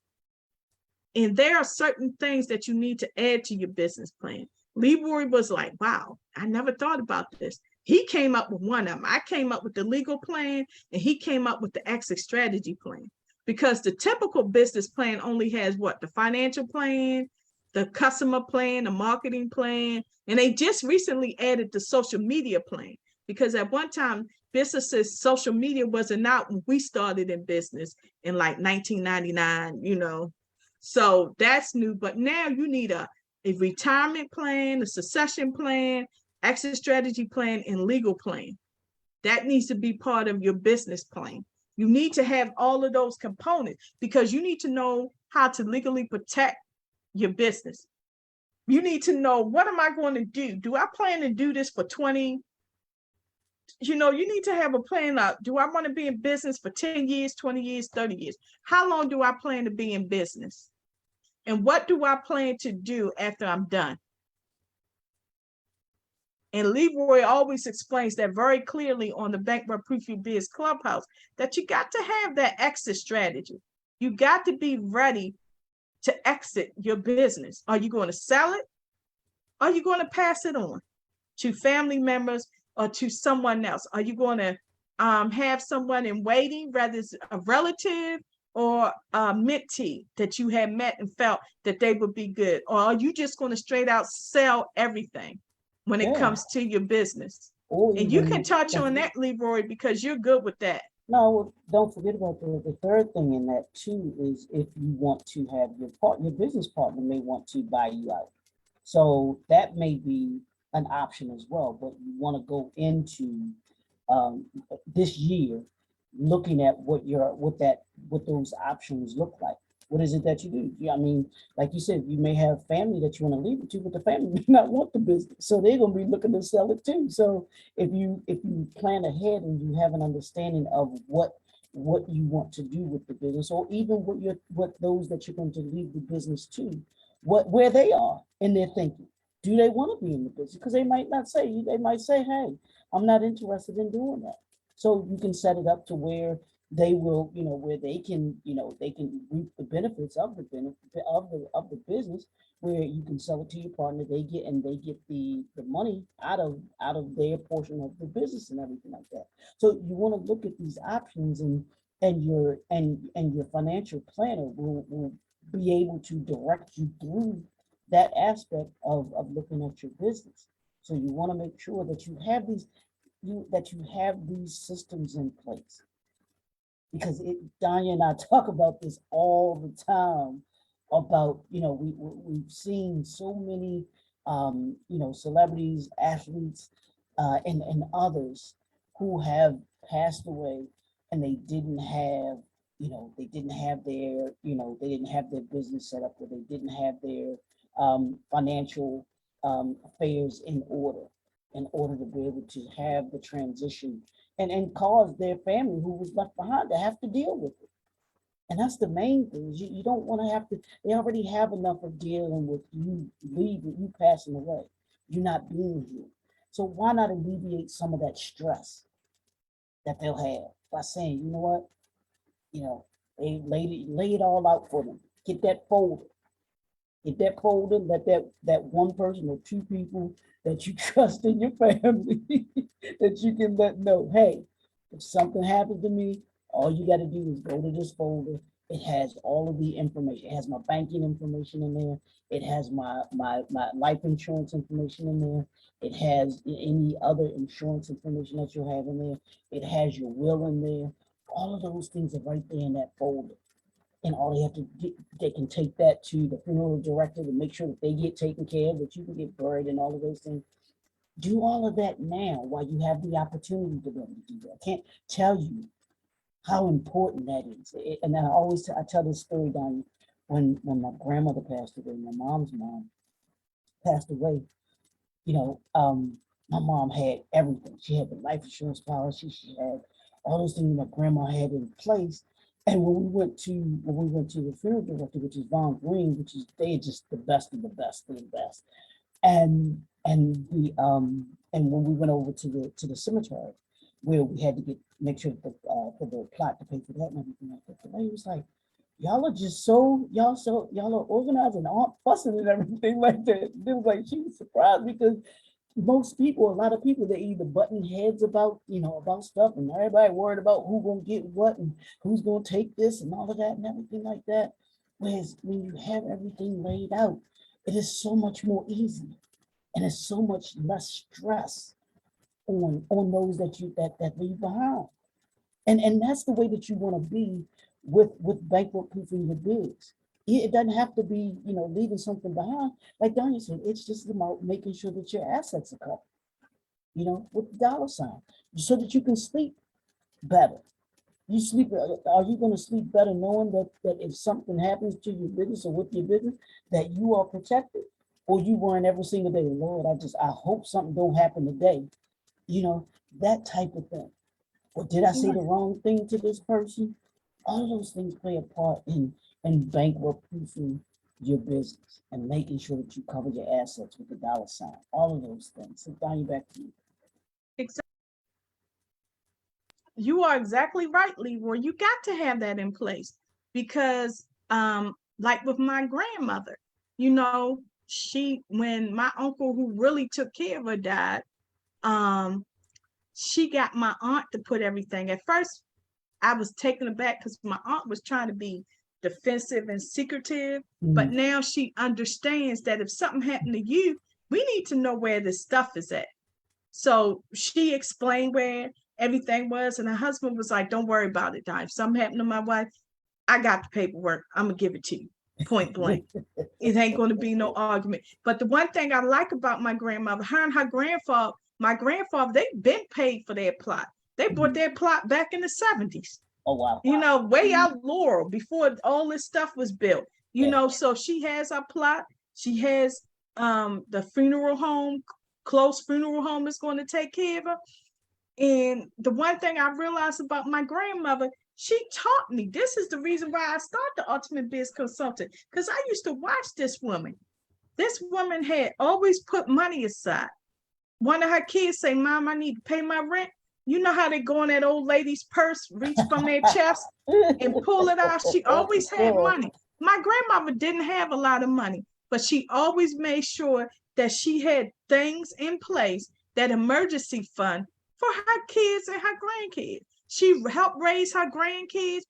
And there are certain things that you need to add to your business plan. Leroy was like, wow, I never thought about this. He came up with one of them. I came up with the legal plan, and he came up with the exit strategy plan. Because the typical business plan only has what? The financial plan, the customer plan, the marketing plan, and they just recently added the social media plan. Because at one time, businesses, social media wasn't out when we started in business in like 1999. So that's new. But now you need a retirement plan, a succession plan, exit strategy plan, and legal plan. That needs to be part of your business plan. You need to have all of those components because you need to know how to legally protect your business. You need to know, what am I going to do? Do I plan to do this for 20? You need to have a plan out. Do I want to be in business for 10 years, 20 years, 30 years? How long do I plan to be in business? And what do I plan to do after I'm done? And Leroy always explains that very clearly on the Bankrupt Proof Your Biz Clubhouse, that you got to have that exit strategy. You got to be ready to exit your business. Are you going to sell it? Are you going to pass it on to family members or to someone else? Are you going to have someone in waiting, whether it's a relative or a mentee that you had met and felt that they would be good? Or are you just going to straight out sell everything when it Yeah. comes to your business? Or And you can even, touch on that, Leroy, because you're good with that. no, don't forget about the third thing in that too is if you want to have your business partner may want to buy you out. So that may be an option as well, but you want to go into um, this year looking at what those options look like. What is it that you do? Yeah, I mean, like you said, you may have family that you want to leave it to, but the family may not want the business, so they're going to be looking to sell it too. So if you plan ahead and you have an understanding of what you want to do with the business, or even what those that you're going to leave the business to, where they are in their thinking. Do they want to be in the business? Because they might say, hey, I'm not interested in doing that. So you can set it up to where they will, where they can reap the benefits of the business, where you can sell it to your partner, they get the money out of their portion of the business and everything like that. So you want to look at these options, and your financial planner will be able to direct you through that aspect of looking at your business. So you want to make sure that you have these systems in place, because Danya and I talk about this all the time about, we've seen so many, celebrities, athletes, and others who have passed away, and they didn't have their business set up, or they didn't have their financial affairs in order to be able to have the transition and cause their family who was left behind to have to deal with it. And that's the main thing. Is you don't want to have to. They already have enough of dealing with you leaving, you passing away, you not being here. So why not alleviate some of that stress that they'll have by saying, you know what, they lay it all out for them. Get that folder. Get that folder. Let that one person or two people that you trust in your family that you can let know, hey, if something happens to me, all you got to do is go to this folder. It has all of the information. It has my banking information in there. It has my life insurance information in there. It has any other insurance information that you'll have in there. It has your will in there. All of those things are right there in that folder. And all they have to get, they can take that to the funeral director to make sure that they get taken care of, that you can get buried and all of those things. Do all of that now while you have the opportunity to be able to do that. I can't tell you how important that is. And then I tell this story down when my grandmother passed away, my mom's mom passed away. My mom had everything. She had the life insurance policy. She had all those things my grandma had in place. And when we went to the funeral director, which is Von Green, they're just the best of the best of the best. And And when we went over to the cemetery, where we had to make sure that for the plot to pay for that and everything like that, the lady was like, "Y'all are just y'all are organized and aren't fussing and everything like that." It was like she was surprised because most people, a lot of people, they either button heads about, about stuff, and everybody worried about who gonna get what and who's gonna take this and all of that and everything like that. Whereas when you have everything laid out, it is so much more easy and it's so much less stress on those that leave behind. And that's the way that you want to be with bankrupt proofing your bids. It doesn't have to be, leaving something behind. Like Danya said, it's just about making sure that your assets are covered, with the dollar sign, so that you can sleep better. You sleep, are you going to sleep better knowing that if something happens to your business or with your business, that you are protected? Or you worrying every single day, Lord, I hope something don't happen today, that type of thing. Or did I say the wrong thing to this person? All of those things play a part in bankrupt proofing your business and making sure that you cover your assets with the dollar sign. All of those things. So Donnie, back to you. Exactly. You are exactly right, Leroy. You got to have that in place because, like with my grandmother, when my uncle who really took care of her died, she got my aunt to put everything. At first, I was taken aback because my aunt was trying to be defensive and secretive, but now she understands that if something happened to you, we need to know where this stuff is at. So she explained where everything was, and her husband was like, "Don't worry about it, Di. If something happened to my wife, I got the paperwork. I'm gonna give it to you, point blank. It ain't gonna be no argument." But the one thing I like about my grandmother, her and her grandfather, my grandfather, they've been paid for their plot. They bought their plot back in the 70s. Oh, wow. Way out Laurel before all this stuff was built. So she has our plot. She has the funeral home, close funeral home is going to take care of her. And the one thing I realized about my grandmother, she taught me. This is the reason why I started the Ultimate Biz Consultant, because I used to watch this woman. This woman had always put money aside. One of her kids say, "Mom, I need to pay my rent." You know how they go in that old lady's purse, reach from their chest and pull it out. She always had money. My grandmother didn't have a lot of money, but she always made sure that she had things in place, that emergency fund for her kids and her grandkids. She helped raise her grandkids.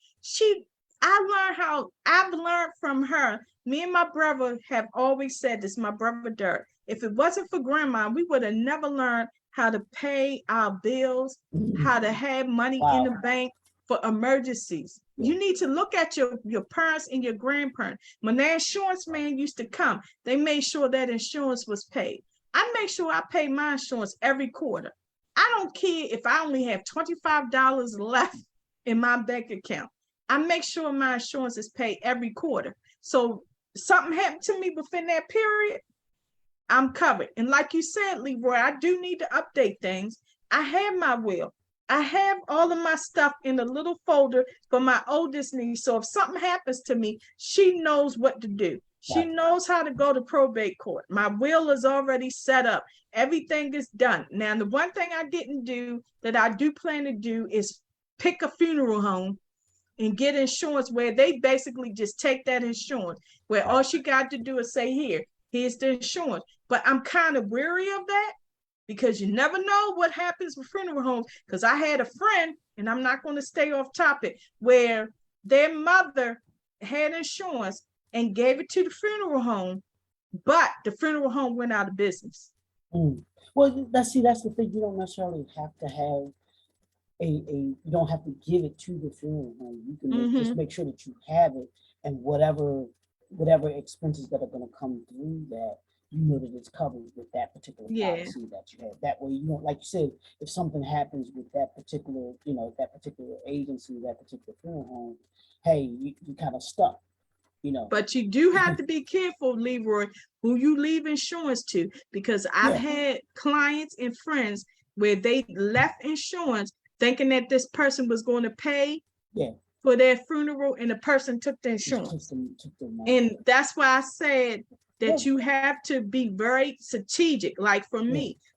I've learned from her. Me and my brother have always said this, my brother Dirk. If it wasn't for grandma, we would have never learned how to pay our bills, how to have money in the bank for emergencies. You need to look at your parents and your grandparents. When their insurance man used to come, they made sure that insurance was paid. I make sure I pay my insurance every quarter. I don't care if I only have $25 left in my bank account. I make sure my insurance is paid every quarter. So something happened to me within that period, I'm covered. And like you said, Leroy, I do need to update things. I have my will. I have all of my stuff in a little folder for my oldest niece. So if something happens to me, she knows what to do. She knows how to go to probate court. My will is already set up. Everything is done. Now, the one thing I didn't do that I do plan to do is pick a funeral home and get insurance where they basically just take that insurance, where all she got to do is say, here's the insurance. But I'm kind of weary of that because you never know what happens with funeral homes. Because I had a friend, and I'm not going to stay off topic, where their mother had insurance and gave it to the funeral home, but the funeral home went out of business. Well, that's the thing. You don't necessarily have to have you don't have to give it to the funeral home. You can just make sure that you have it, and whatever expenses that are going to come through that, that it's covered with that particular policy that you have. That way, like you said, if something happens with that particular, that particular agency, that particular funeral home, hey, you kind of stuck. But you do have to be careful, Leroy, who you leave insurance to, because I've had clients and friends where they left insurance thinking that this person was going to pay for their funeral, and the person took the insurance. And that's why I said that you have to be very strategic. Like for me,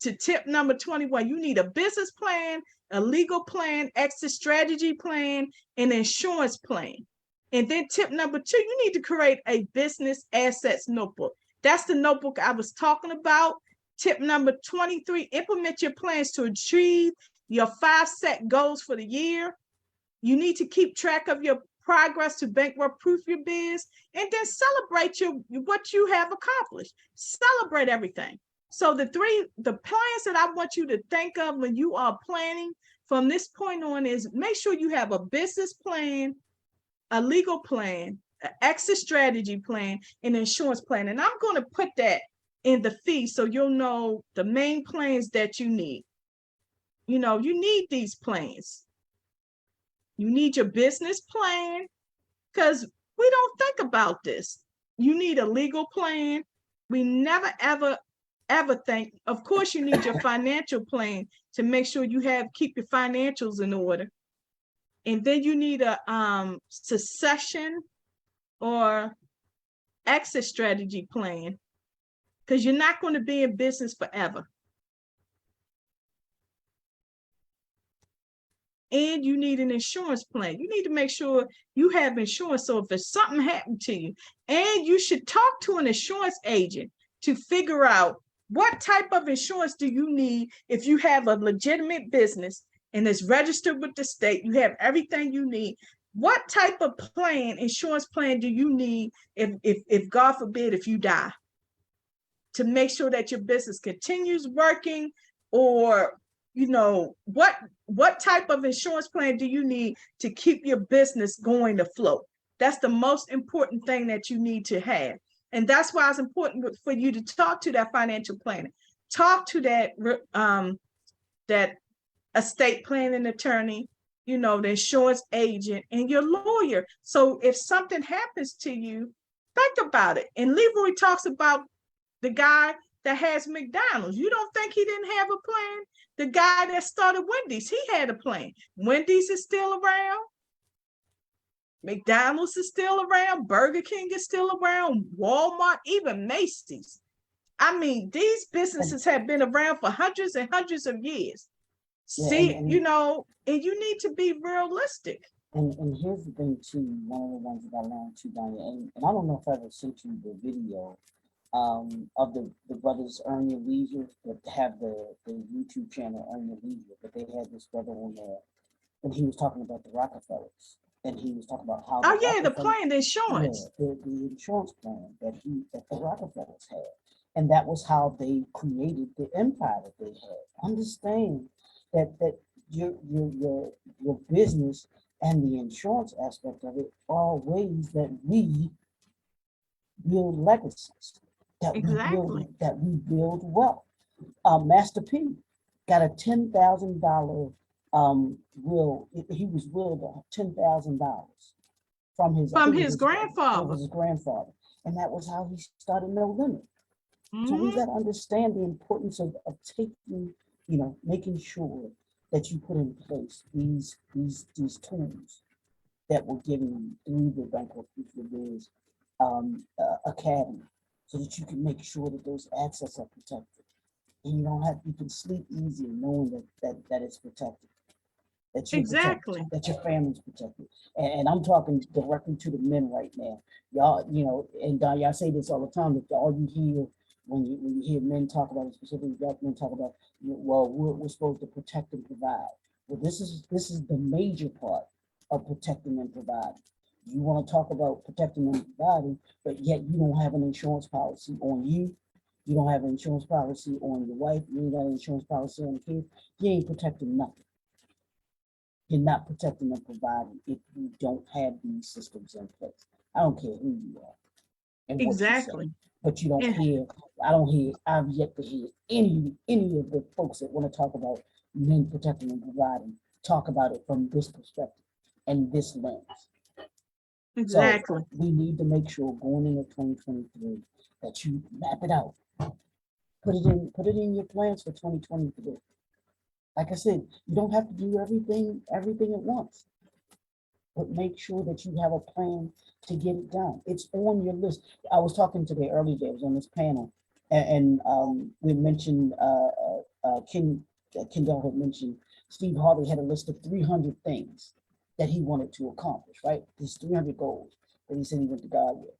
to tip number 21. You need a business plan, a legal plan, exit strategy plan, and insurance plan. And then tip number 2, you need to create a business assets notebook. That's the notebook I was talking about. Tip number 23, implement your plans to achieve your 5 set goals for the year. You need to keep track of your progress to bankrupt proof your biz, and then celebrate what you have accomplished. Celebrate everything. So the plans that I want you to think of when you are planning from this point on is make sure you have a business plan, a legal plan, an exit strategy plan, an insurance plan. And I'm going to put that in the fee so you'll know the main plans that you need. You know, you need these plans. You need your business plan, because we don't think about this. You need a legal plan. We never, ever think, of course, you need your financial plan to make sure you keep your financials in order. And then you need a succession or exit strategy plan, because you're not going to be in business forever. And you need an insurance plan. You need to make sure you have insurance. So if something happened to you, and you should talk to an insurance agent to figure out what type of insurance do you need. If you have a legitimate business and it's registered with the state, you have everything you need. What type of plan, insurance plan, do you need if God forbid, if you die, to make sure that your business continues working? Or, you know, what type of insurance plan do you need to keep your business going to float? That's the most important thing that you need to have. And that's why it's important for you to talk to that financial planner, talk to that estate planning attorney, you know, the insurance agent, and your lawyer. So if something happens to you, think about it. And Leroy talks about the guy that has McDonald's. You don't think he didn't have a plan? The guy that started Wendy's, he had a plan. Wendy's is still around. McDonald's is still around. Burger King is still around. Walmart, even Macy's. I mean, these businesses have been around for hundreds and hundreds of years. See, you know, and you need to be realistic. And here's the thing too, one of the ones that I learned too, Danya, and I don't know if I ever sent you the video of the brothers Earn Your Leisure that have the YouTube channel Earn Your Leisure, but they had this brother on there, and he was talking about the Rockefellers, and he was talking about how the plan, the insurance, the insurance plan that the Rockefellers had, and that was how they created the empire that they had. Understand that your business and the insurance aspect of it are ways that we build legacies, that we build wealth. Master P got a $10,000 will. He was willed $10,000 from his grandfather, and that was how he started No Limit. So we got to understand the importance of taking, you know, making sure that you put in place these tools that we're giving through the Bankrupt Proof Biz Academy, so that you can make sure that those assets are protected, and you can sleep easy knowing that it's protected, that you're protected, that your family's protected. And I'm talking directly to the men right now, y'all. You know, and y'all say this all the time, that all you hear when you hear men talk about it, specifically black men talk about, well, we're supposed to protect and provide. Well, this is the major part of protecting and providing. You want to talk about protecting and providing, but yet you don't have an insurance policy on you. You don't have an insurance policy on your wife. You ain't got an insurance policy on the kids. You ain't protecting nothing. You're not protecting and providing if you don't have these systems in place. I don't care who you are and what you say, but you don't hear. I've yet to hear any of the folks that want to talk about men protecting and providing talk about it from this perspective and this lens. Exactly. So we need to make sure going into 2023 that you map it out. Put it in your plans for 2023. Like I said, you don't have to do everything at once, but make sure that you have a plan to get it done. It's on your list. I was talking today earlier, I was on this panel, And we mentioned Kendall had mentioned Steve Harvey had a list of 300 things that he wanted to accomplish, right? These 300 goals that he said he went to God with.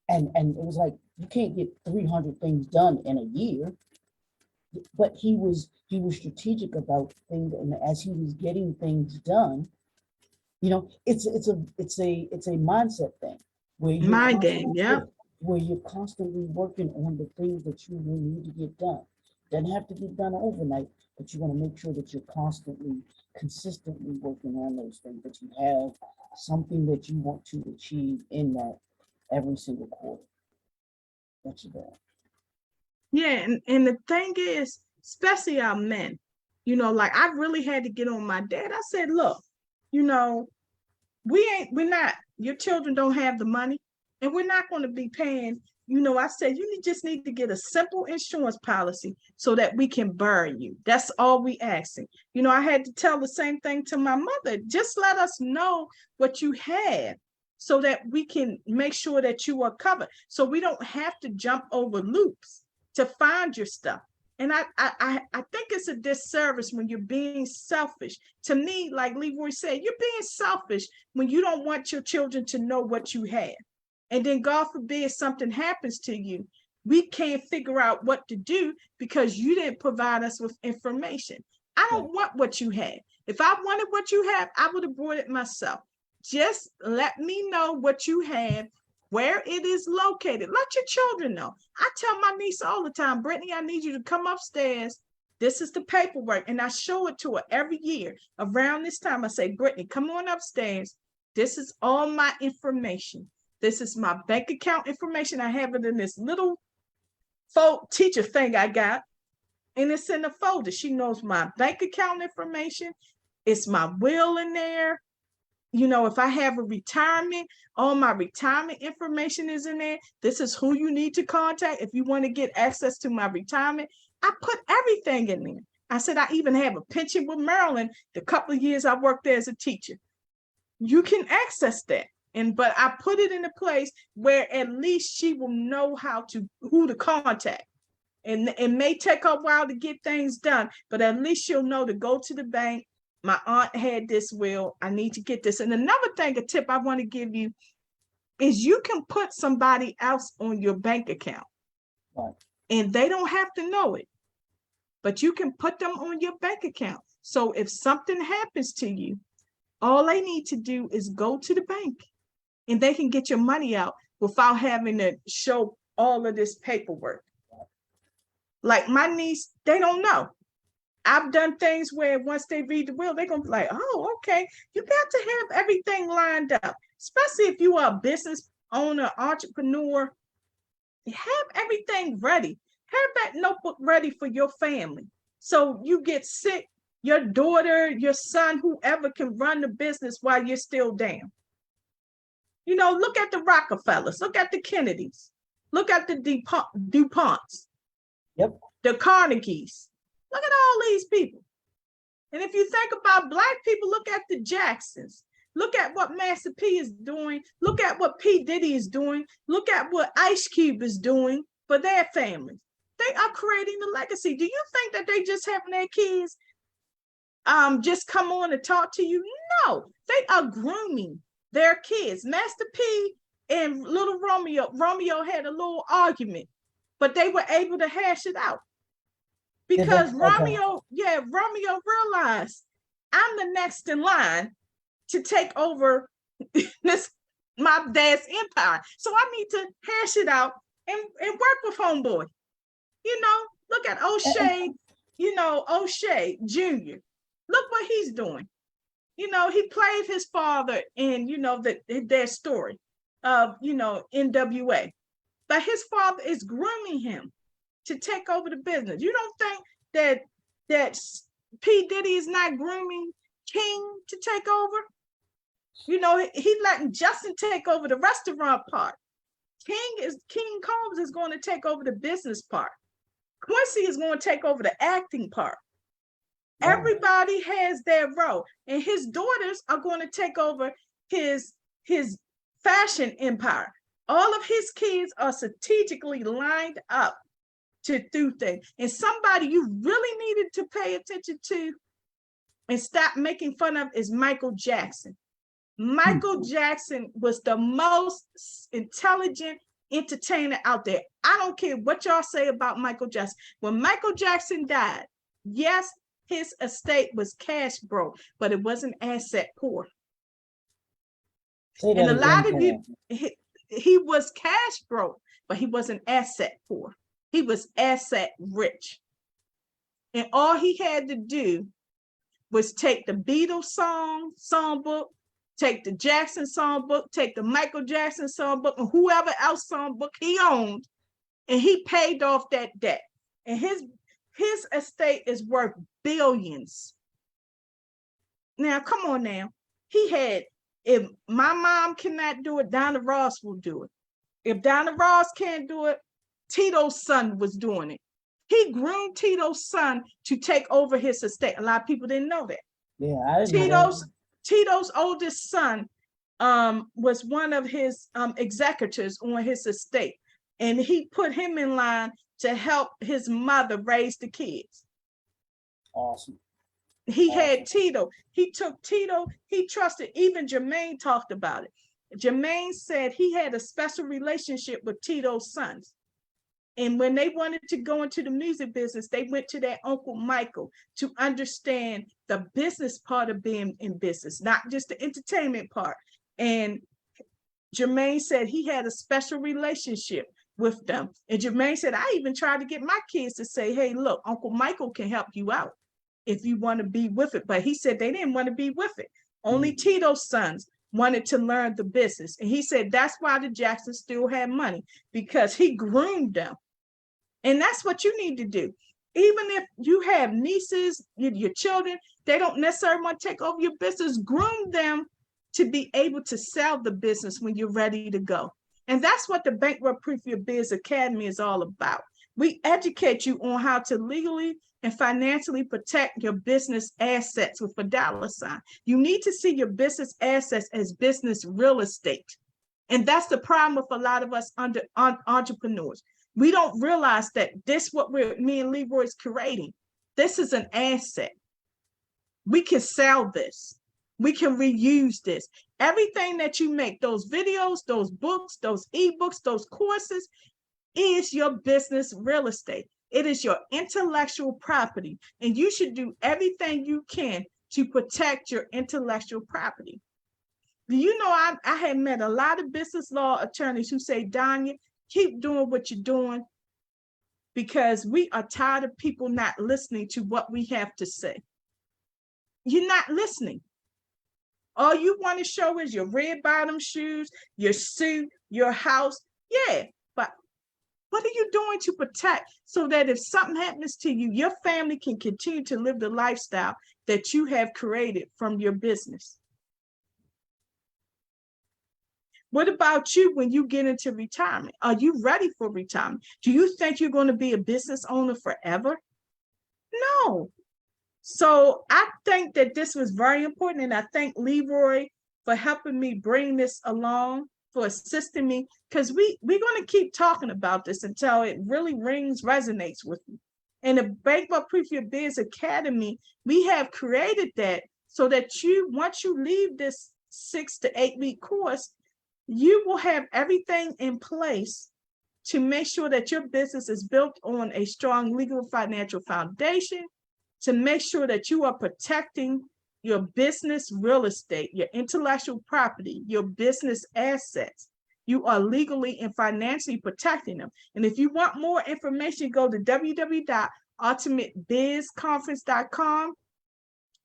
And it was like, you can't get 300 things done in a year, but he was strategic about things, and as he was getting things done, it's a mindset thing where you're My game, constantly, yeah. yeah, where you're constantly working on the things that you will need to get done. Doesn't have to get done overnight, but you want to make sure that you're constantly, consistently working on those things, that you have something that you want to achieve in that every single quarter. That's your Yeah, and the thing is, especially our men, like I really had to get on my dad. I said, look, you know, we're not, your children don't have the money, and we're not going to be paying. I said, just need to get a simple insurance policy so that we can bury you. That's all we asking. I had to tell the same thing to my mother. Just let us know what you have so that we can make sure that you are covered. So we don't have to jump over loops to find your stuff. And I think it's a disservice when you're being selfish. To me, like Leroy said, you're being selfish when you don't want your children to know what you have. And then God forbid something happens to you. We can't figure out what to do because you didn't provide us with information. I Right. don't want what you have. If I wanted what you have, I would have brought it myself. Just let me know what you have, where it is located. Let your children know. I tell my niece all the time, Brittany, I need you to come upstairs. This is the paperwork. And I show it to her every year. Around this time, I say, Brittany, come on upstairs. This is all my information. This is my bank account information. I have it in this little teacher thing I got, and it's in the folder. She knows my bank account information. It's my will in there. If I have a retirement, all my retirement information is in there. This is who you need to contact if you want to get access to my retirement. I put everything in there. I said, I even have a pension with Maryland the couple of years I worked there as a teacher. You can access that. But I put it in a place where at least she will know who to contact. And it may take a while to get things done, but at least she'll know to go to the bank. My aunt had this will. I need to get this. And another thing, a tip I want to give you is you can put somebody else on your bank account. Right. And they don't have to know it, but you can put them on your bank account. So if something happens to you, all they need to do is go to the bank and they can get your money out without having to show all of this paperwork. Like my niece, they don't know. I've done things where once they read the will, they're going to be like, oh, okay. You got to have everything lined up, especially if you are a business owner, entrepreneur. Have everything ready. Have that notebook ready for your family. So you get sick, your daughter, your son, whoever can run the business while you're still down. Look at the Rockefellers, look at the Kennedys, look at the DuPonts, Yep. the Carnegies. Look at all these people. And if you think about Black people, look at the Jacksons. Look at what Master P is doing. Look at what P. Diddy is doing. Look at what Ice Cube is doing for their families. They are creating the legacy. Do you think that they just having their kids just come on and talk to you? No, they are grooming their kids. Master P and little Romeo had a little argument, but they were able to hash it out. Because Romeo realized I'm the next in line to take over my dad's empire. So I need to hash it out and work with homeboy. Look at O'Shea, O'Shea Jr. Look what he's doing. He played his father in, their story of, NWA. But his father is grooming him to take over the business. You don't think that P. Diddy is not grooming King to take over? He letting Justin take over the restaurant part. King Combs is going to take over the business part. Quincy is going to take over the acting part. Wow. Everybody has their role, and his daughters are going to take over his fashion empire. All of his kids are strategically lined up do things. And somebody you really needed to pay attention to and stop making fun of is Michael Jackson. Michael Jackson was the most intelligent entertainer out there. I don't care what y'all say about Michael Jackson. When Michael Jackson died, yes, his estate was cash broke, but it wasn't asset poor. And a lot of you, he was cash broke, but he wasn't asset poor. He was asset rich. And all he had to do was take the Beatles songbook, take the Jackson songbook, take the Michael Jackson songbook, and whoever else songbook he owned, and he paid off that debt. And his estate is worth billions. Now, come on now. If my mom cannot do it, Donna Ross will do it. If Donna Ross can't do it, Tito's son was doing it. He groomed Tito's son to take over his estate. A lot of people didn't know that. Yeah, I didn't know that. Tito's oldest son was one of his executors on his estate. And he put him in line to help his mother raise the kids. Awesome. He had Tito. He took Tito. He trusted. Even Jermaine talked about it. Jermaine said he had a special relationship with Tito's sons. And when they wanted to go into the music business, they went to their Uncle Michael to understand the business part of being in business, not just the entertainment part. And Jermaine said he had a special relationship with them. And Jermaine said, I even tried to get my kids to say, hey, look, Uncle Michael can help you out if you want to be with it. But he said they didn't want to be with it. Only Tito's sons wanted to learn the business. And he said that's why the Jacksons still had money, because he groomed them. And that's what you need to do. Even if you have nieces, your children, they don't necessarily want to take over your business. Groom them to be able to sell the business when you're ready to go. And that's what the Bankrupt Proof Your Biz Academy is all about. We educate you on how to legally and financially protect your business assets with a dollar sign. You need to see your business assets as business real estate. And that's the problem with a lot of us entrepreneurs. We don't realize that me and Leroy is creating. This is an asset. We can sell this. We can reuse this. Everything that you make, those videos, those books, those ebooks, those courses, is your business real estate. It is your intellectual property. And you should do everything you can to protect your intellectual property. Do you know, I have met a lot of business law attorneys who say, Danya, keep doing what you're doing, because we are tired of people not listening to what we have to say. You're not listening. All you want to show is your red bottom shoes, your suit, your house. Yeah, but what are you doing to protect so that if something happens to you, your family can continue to live the lifestyle that you have created from your business? What about you when you get into retirement? Are you ready for retirement? Do you think you're going to be a business owner forever? No. So I think that this was very important. And I thank Leroy for helping me bring this along, for assisting me, because we're going to keep talking about this until it really resonates with you. And the Bankrupt Proof Your Biz Academy, we have created that so that once you leave this 6 to 8 week course, you will have everything in place to make sure that your business is built on a strong legal financial foundation, to make sure that you are protecting your business real estate, your intellectual property, your business assets. You are legally and financially protecting them. And if you want more information, go to www.ultimatebizconference.com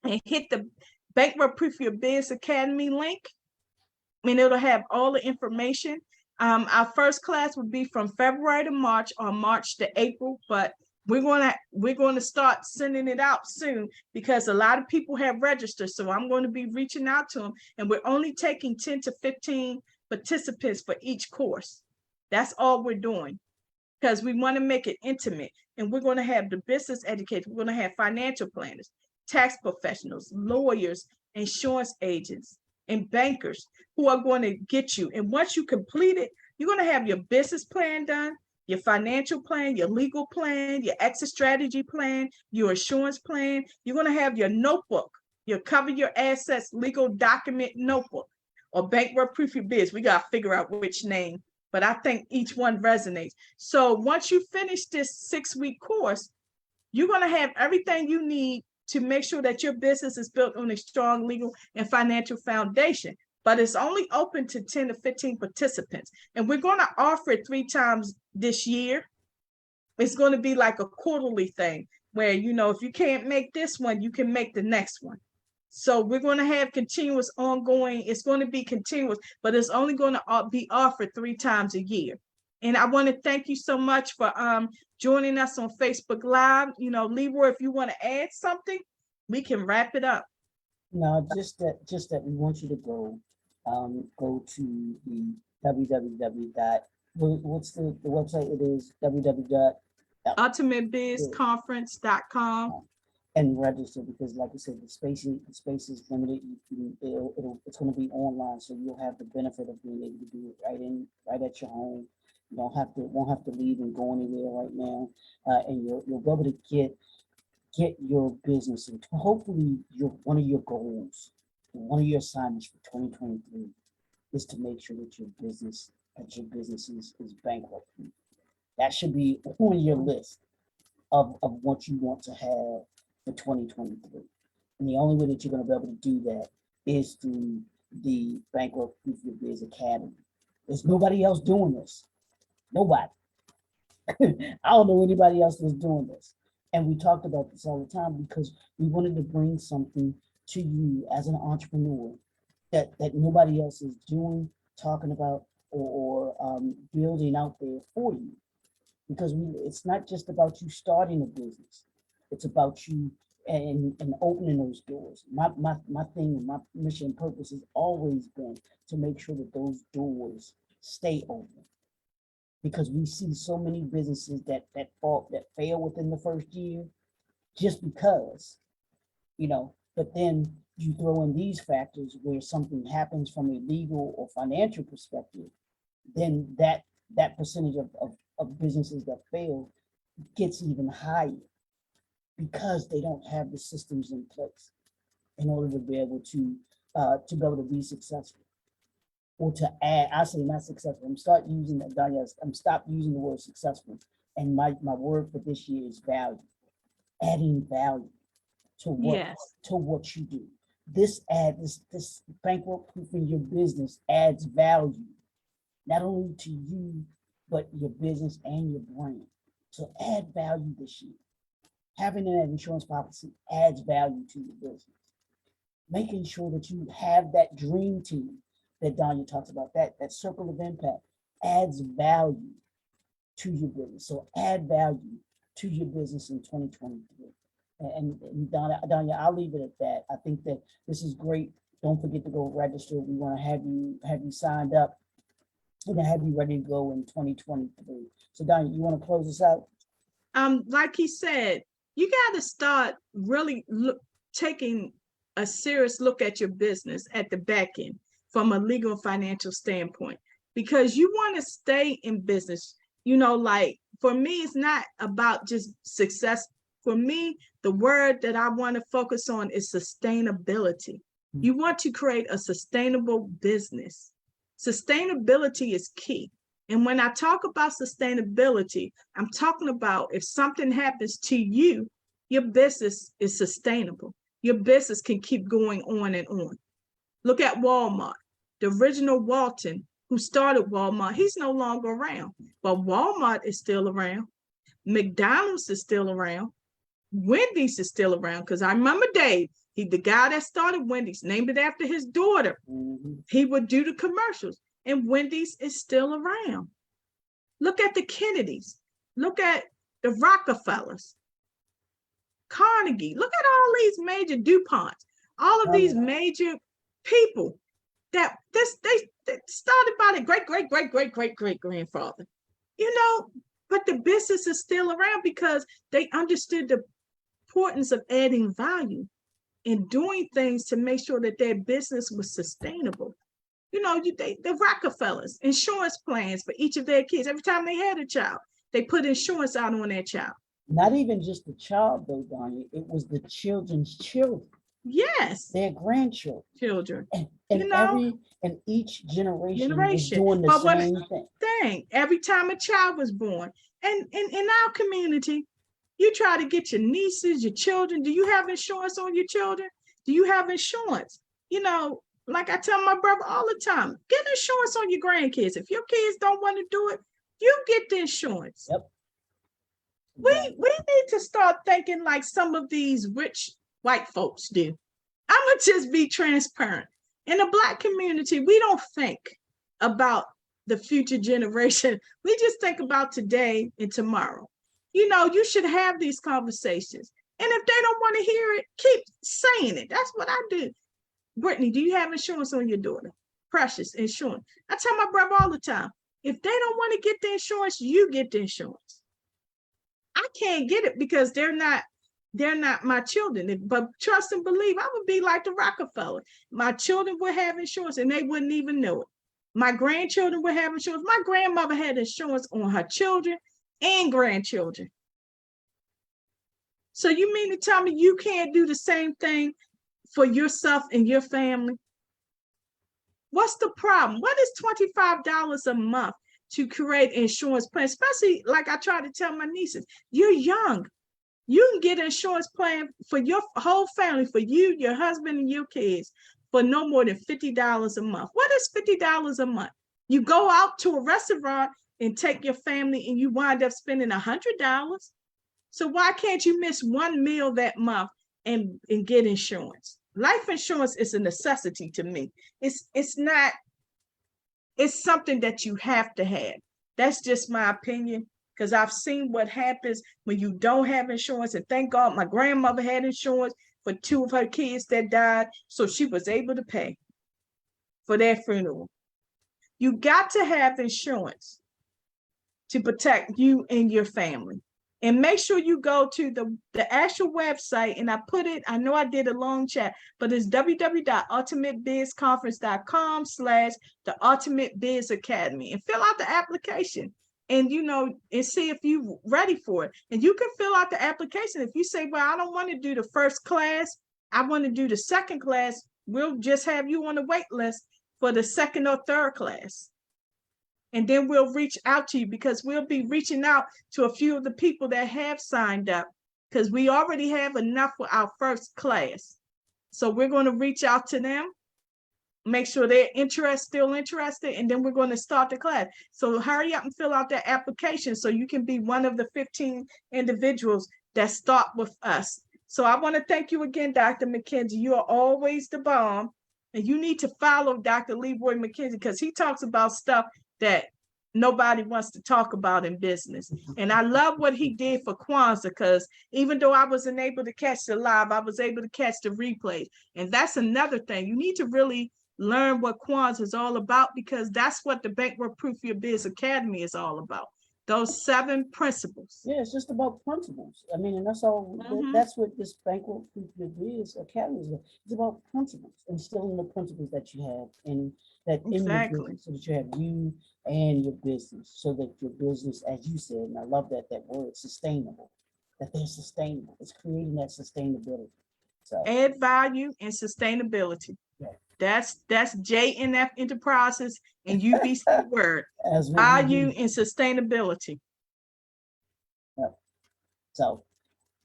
and hit the Bankrupt Proof Your Biz Academy link. And it'll have all the information. Our first class would be from February to March, or March to April, but we're going to start sending it out soon because a lot of people have registered. So I'm going to be reaching out to them, and we're only taking 10 to 15 participants for each course. That's all we're doing, because we want to make it intimate. And we're going to have the business educators. We're going to have financial planners, tax professionals, lawyers, insurance agents, and bankers who are going to get you. And once you complete it, you're going to have your business plan done. your financial plan, your legal plan, your exit strategy plan, your insurance plan. You're going to have your notebook, your cover your assets legal document notebook, or bankrupt proof your biz. We got to figure out which name, but I think each one resonates. So once you finish this 6-week course, you're going to have everything you need to make sure that your business is built on a strong legal and financial foundation. But it's only open to 10 to 15 participants. And we're going to offer it 3 times this year. It's going to be like a quarterly thing where, you know, if you can't make this one, you can make the next one. So we're going to have continuous ongoing. It's going to be continuous, but it's only going to be offered 3 times a year. And I want to thank you so much for joining us on Facebook Live. You know, Leroy, if you want to add something, we can wrap it up. No, just that we want you to go to the www dot, what's the website? It is ultimatebizconference.com. and register, because like I said, the space is limited. It's going to be online, so you'll have the benefit of being able to do it right at your home. You won't have to leave and go anywhere right now, and you'll be able to get your business, and hopefully one of your goals, one of your assignments for 2023 is to make sure that your business is bankrupt. That should be on your list of what you want to have for 2023. And the only way that you're going to be able to do that is through the Bankrupt Proof Your Biz Academy. There's nobody else doing this. Nobody. I don't know anybody else that's doing this. And we talked about this all the time because we wanted to bring something to you as an entrepreneur that nobody else is doing, talking about, or building out there for you. Because it's not just about you starting a business. It's about you and opening those doors. My thing, my mission and purpose has always been to make sure that those doors stay open. Because we see so many businesses that fail within the first year just because, but then you throw in these factors where something happens from a legal or financial perspective, then that percentage of businesses that fail gets even higher because they don't have the systems in place in order to be able to be successful. Or to add, I say not successful. I'm stop using the word successful. And my word for this year is value. Adding value to what you do. This bankrupt proof in your business adds value, not only to you, but your business and your brand. So add value this year. Having an insurance policy adds value to your business. Making sure that you have that dream team that Danya talks about, that circle of impact adds value to your business. So add value to your business in 2023. And Danya, I'll leave it at that. I think that this is great. Don't forget to go register. We want to have you signed up. We're gonna have you ready to go in 2023. So Danya, you want to close this out? Like he said, you got to start really taking a serious look at your business at the back end from a legal and financial standpoint, because you want to stay in business. Like for me, it's not about just success. For me, the word that I want to focus on is sustainability. You want to create a sustainable business. Sustainability is key. And when I talk about sustainability, I'm talking about if something happens to you, your business is sustainable. Your business can keep going on and on. Look at Walmart. The original Walton, who started Walmart, he's no longer around, but Walmart is still around. McDonald's is still around. Wendy's is still around, because I remember Dave, the guy that started Wendy's, named it after his daughter. He would do the commercials, and Wendy's is still around. Look at the Kennedys. Look at the Rockefellers. Carnegie. Look at all these major DuPonts. All of these major people that they started by the great grandfather, but the business is still around because they understood the importance of adding value and doing things to make sure that their business was sustainable. The Rockefellers, insurance plans for each of their kids every time they had a child. they put insurance out on their child. Not even just the child though, Danya, it was the children's children, Yes, their grandchildren. children, And, you know, and each generation was generation. doing the But what same thing. every time a child was born, and in our community, you try to get your nieces, your children. Do you have insurance on your children? Do you have insurance? You know, like I tell my brother all the time, get insurance on your grandkids. If your kids don't want to do it, you get the insurance. Yep. We need to start thinking like some of these rich white folks do. I'm gonna just be transparent. In the Black community, we don't think about the future generation. We just think about today and tomorrow. You know, you should have these conversations. And if they don't want to hear it, keep saying it. That's what I do. Brittany, do you have insurance on your daughter? Precious, insurance. I tell my brother all the time, if they don't want to get the insurance, you get the insurance. I can't get it because they're not my children. But trust and believe, I would be like the Rockefeller. My children would have insurance and they wouldn't even know it. My grandchildren would have insurance. My grandmother had insurance on her children and grandchildren. So you mean to tell me you can't do the same thing for yourself and your family? What's the problem? What is $25 a month to create insurance plan? Especially like I try to tell my nieces, you're young. You can get an insurance plan for your whole family, for you, your husband, and your kids for no more than $50 a month. What is $50 a month? You go out to a restaurant and take your family and you wind up spending $100. So why can't you miss one meal that month and get insurance? Life insurance is a necessity to me. It's not, it's something that you have to have. That's just my opinion, because I've seen what happens when you don't have insurance. And thank God my grandmother had insurance for 2 of her kids that died, so she was able to pay for their funeral. You got to have insurance to protect you and your family. And make sure you go to the actual website, and I put it, I know I did a long chat, but it's www.ultimatebizconference.com/the Ultimate Biz Academy, and fill out the application and, you know, and see if you're ready for it. And you can fill out the application. If you say, well, I don't want to do the first class, I want to do the second class, we'll just have you on the wait list for the second or third class. And then we'll reach out to you, because we'll be reaching out to a few of the people that have signed up, because we already have enough for our first class. So we're going to reach out to them, make sure they're still interested, and then we're going to start the class. So hurry up and fill out that application so you can be one of the 15 individuals that start with us. So I want to thank you again, Dr. McKenzie. You are always the bomb. And you need to follow Dr. Leroy McKenzie, because he talks about stuff that nobody wants to talk about in business. And I love what he did for Kwanzaa, because even though I wasn't able to catch the live, I was able to catch the replays. And that's another thing. You need to really learn what Kwanzaa is all about, because that's what the Bankrupt Proof Your Biz Academy is all about. Those 7 principles. Yeah, it's just about principles. I mean, and that's all. That's what this Bankrupt Proof Your Biz Academy is about. It's about principles, instilling the principles that you have in that in your business, so that you have you and your business, so that your business, as you said, and I love that word, sustainable. That they're sustainable. It's creating that sustainability. So add value and sustainability. Yeah. That's JNF Enterprises and UBC word. Value and sustainability. Yep. So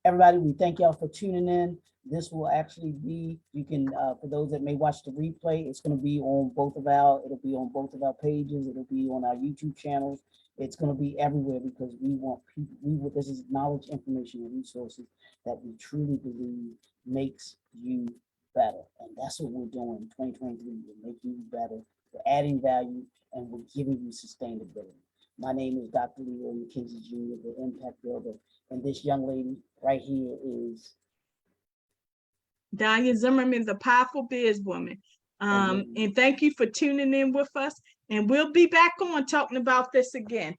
everybody, we thank y'all for tuning in. This will actually be, you can, for those that may watch the replay, it's going to be on it'll be on both of our pages. It'll be on our YouTube channels. It's going to be everywhere, because we want people, this is knowledge, information, and resources that we truly believe makes you better. And that's what we're doing in 2023. We're making you better. We're adding value, and we're giving you sustainability. My name is Dr. Leroy McKenzie Jr., the Impact Builder. And this young lady right here is Danya Zimmerman, the powerful biz woman. And thank you for tuning in with us. And we'll be back on talking about this again.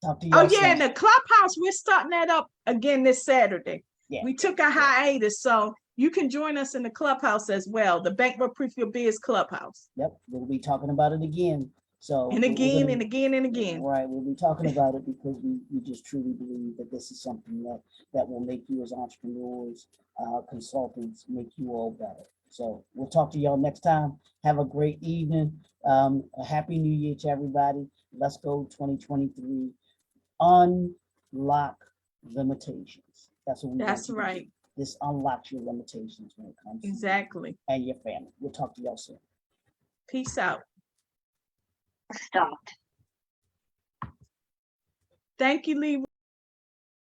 And the clubhouse, we're starting that up again this Saturday. Yeah. We took a hiatus, so you can join us in the clubhouse as well, the Bankrupt Proof Your Biz Clubhouse. Yep, we'll be talking about it again. So And we're again gonna, and again and again. right, we'll be talking about it because we just truly believe that this is something that will make you as entrepreneurs, consultants, make you all better. So we'll talk to y'all next time. Have a great evening. A happy new year to everybody. Let's go 2023. Unlock limitations. That's what we want That's you to do. right. This unlocks your limitations when it comes to you Exactly. and your family. We'll talk to y'all soon. Peace out. Stopped. Thank you, Lee.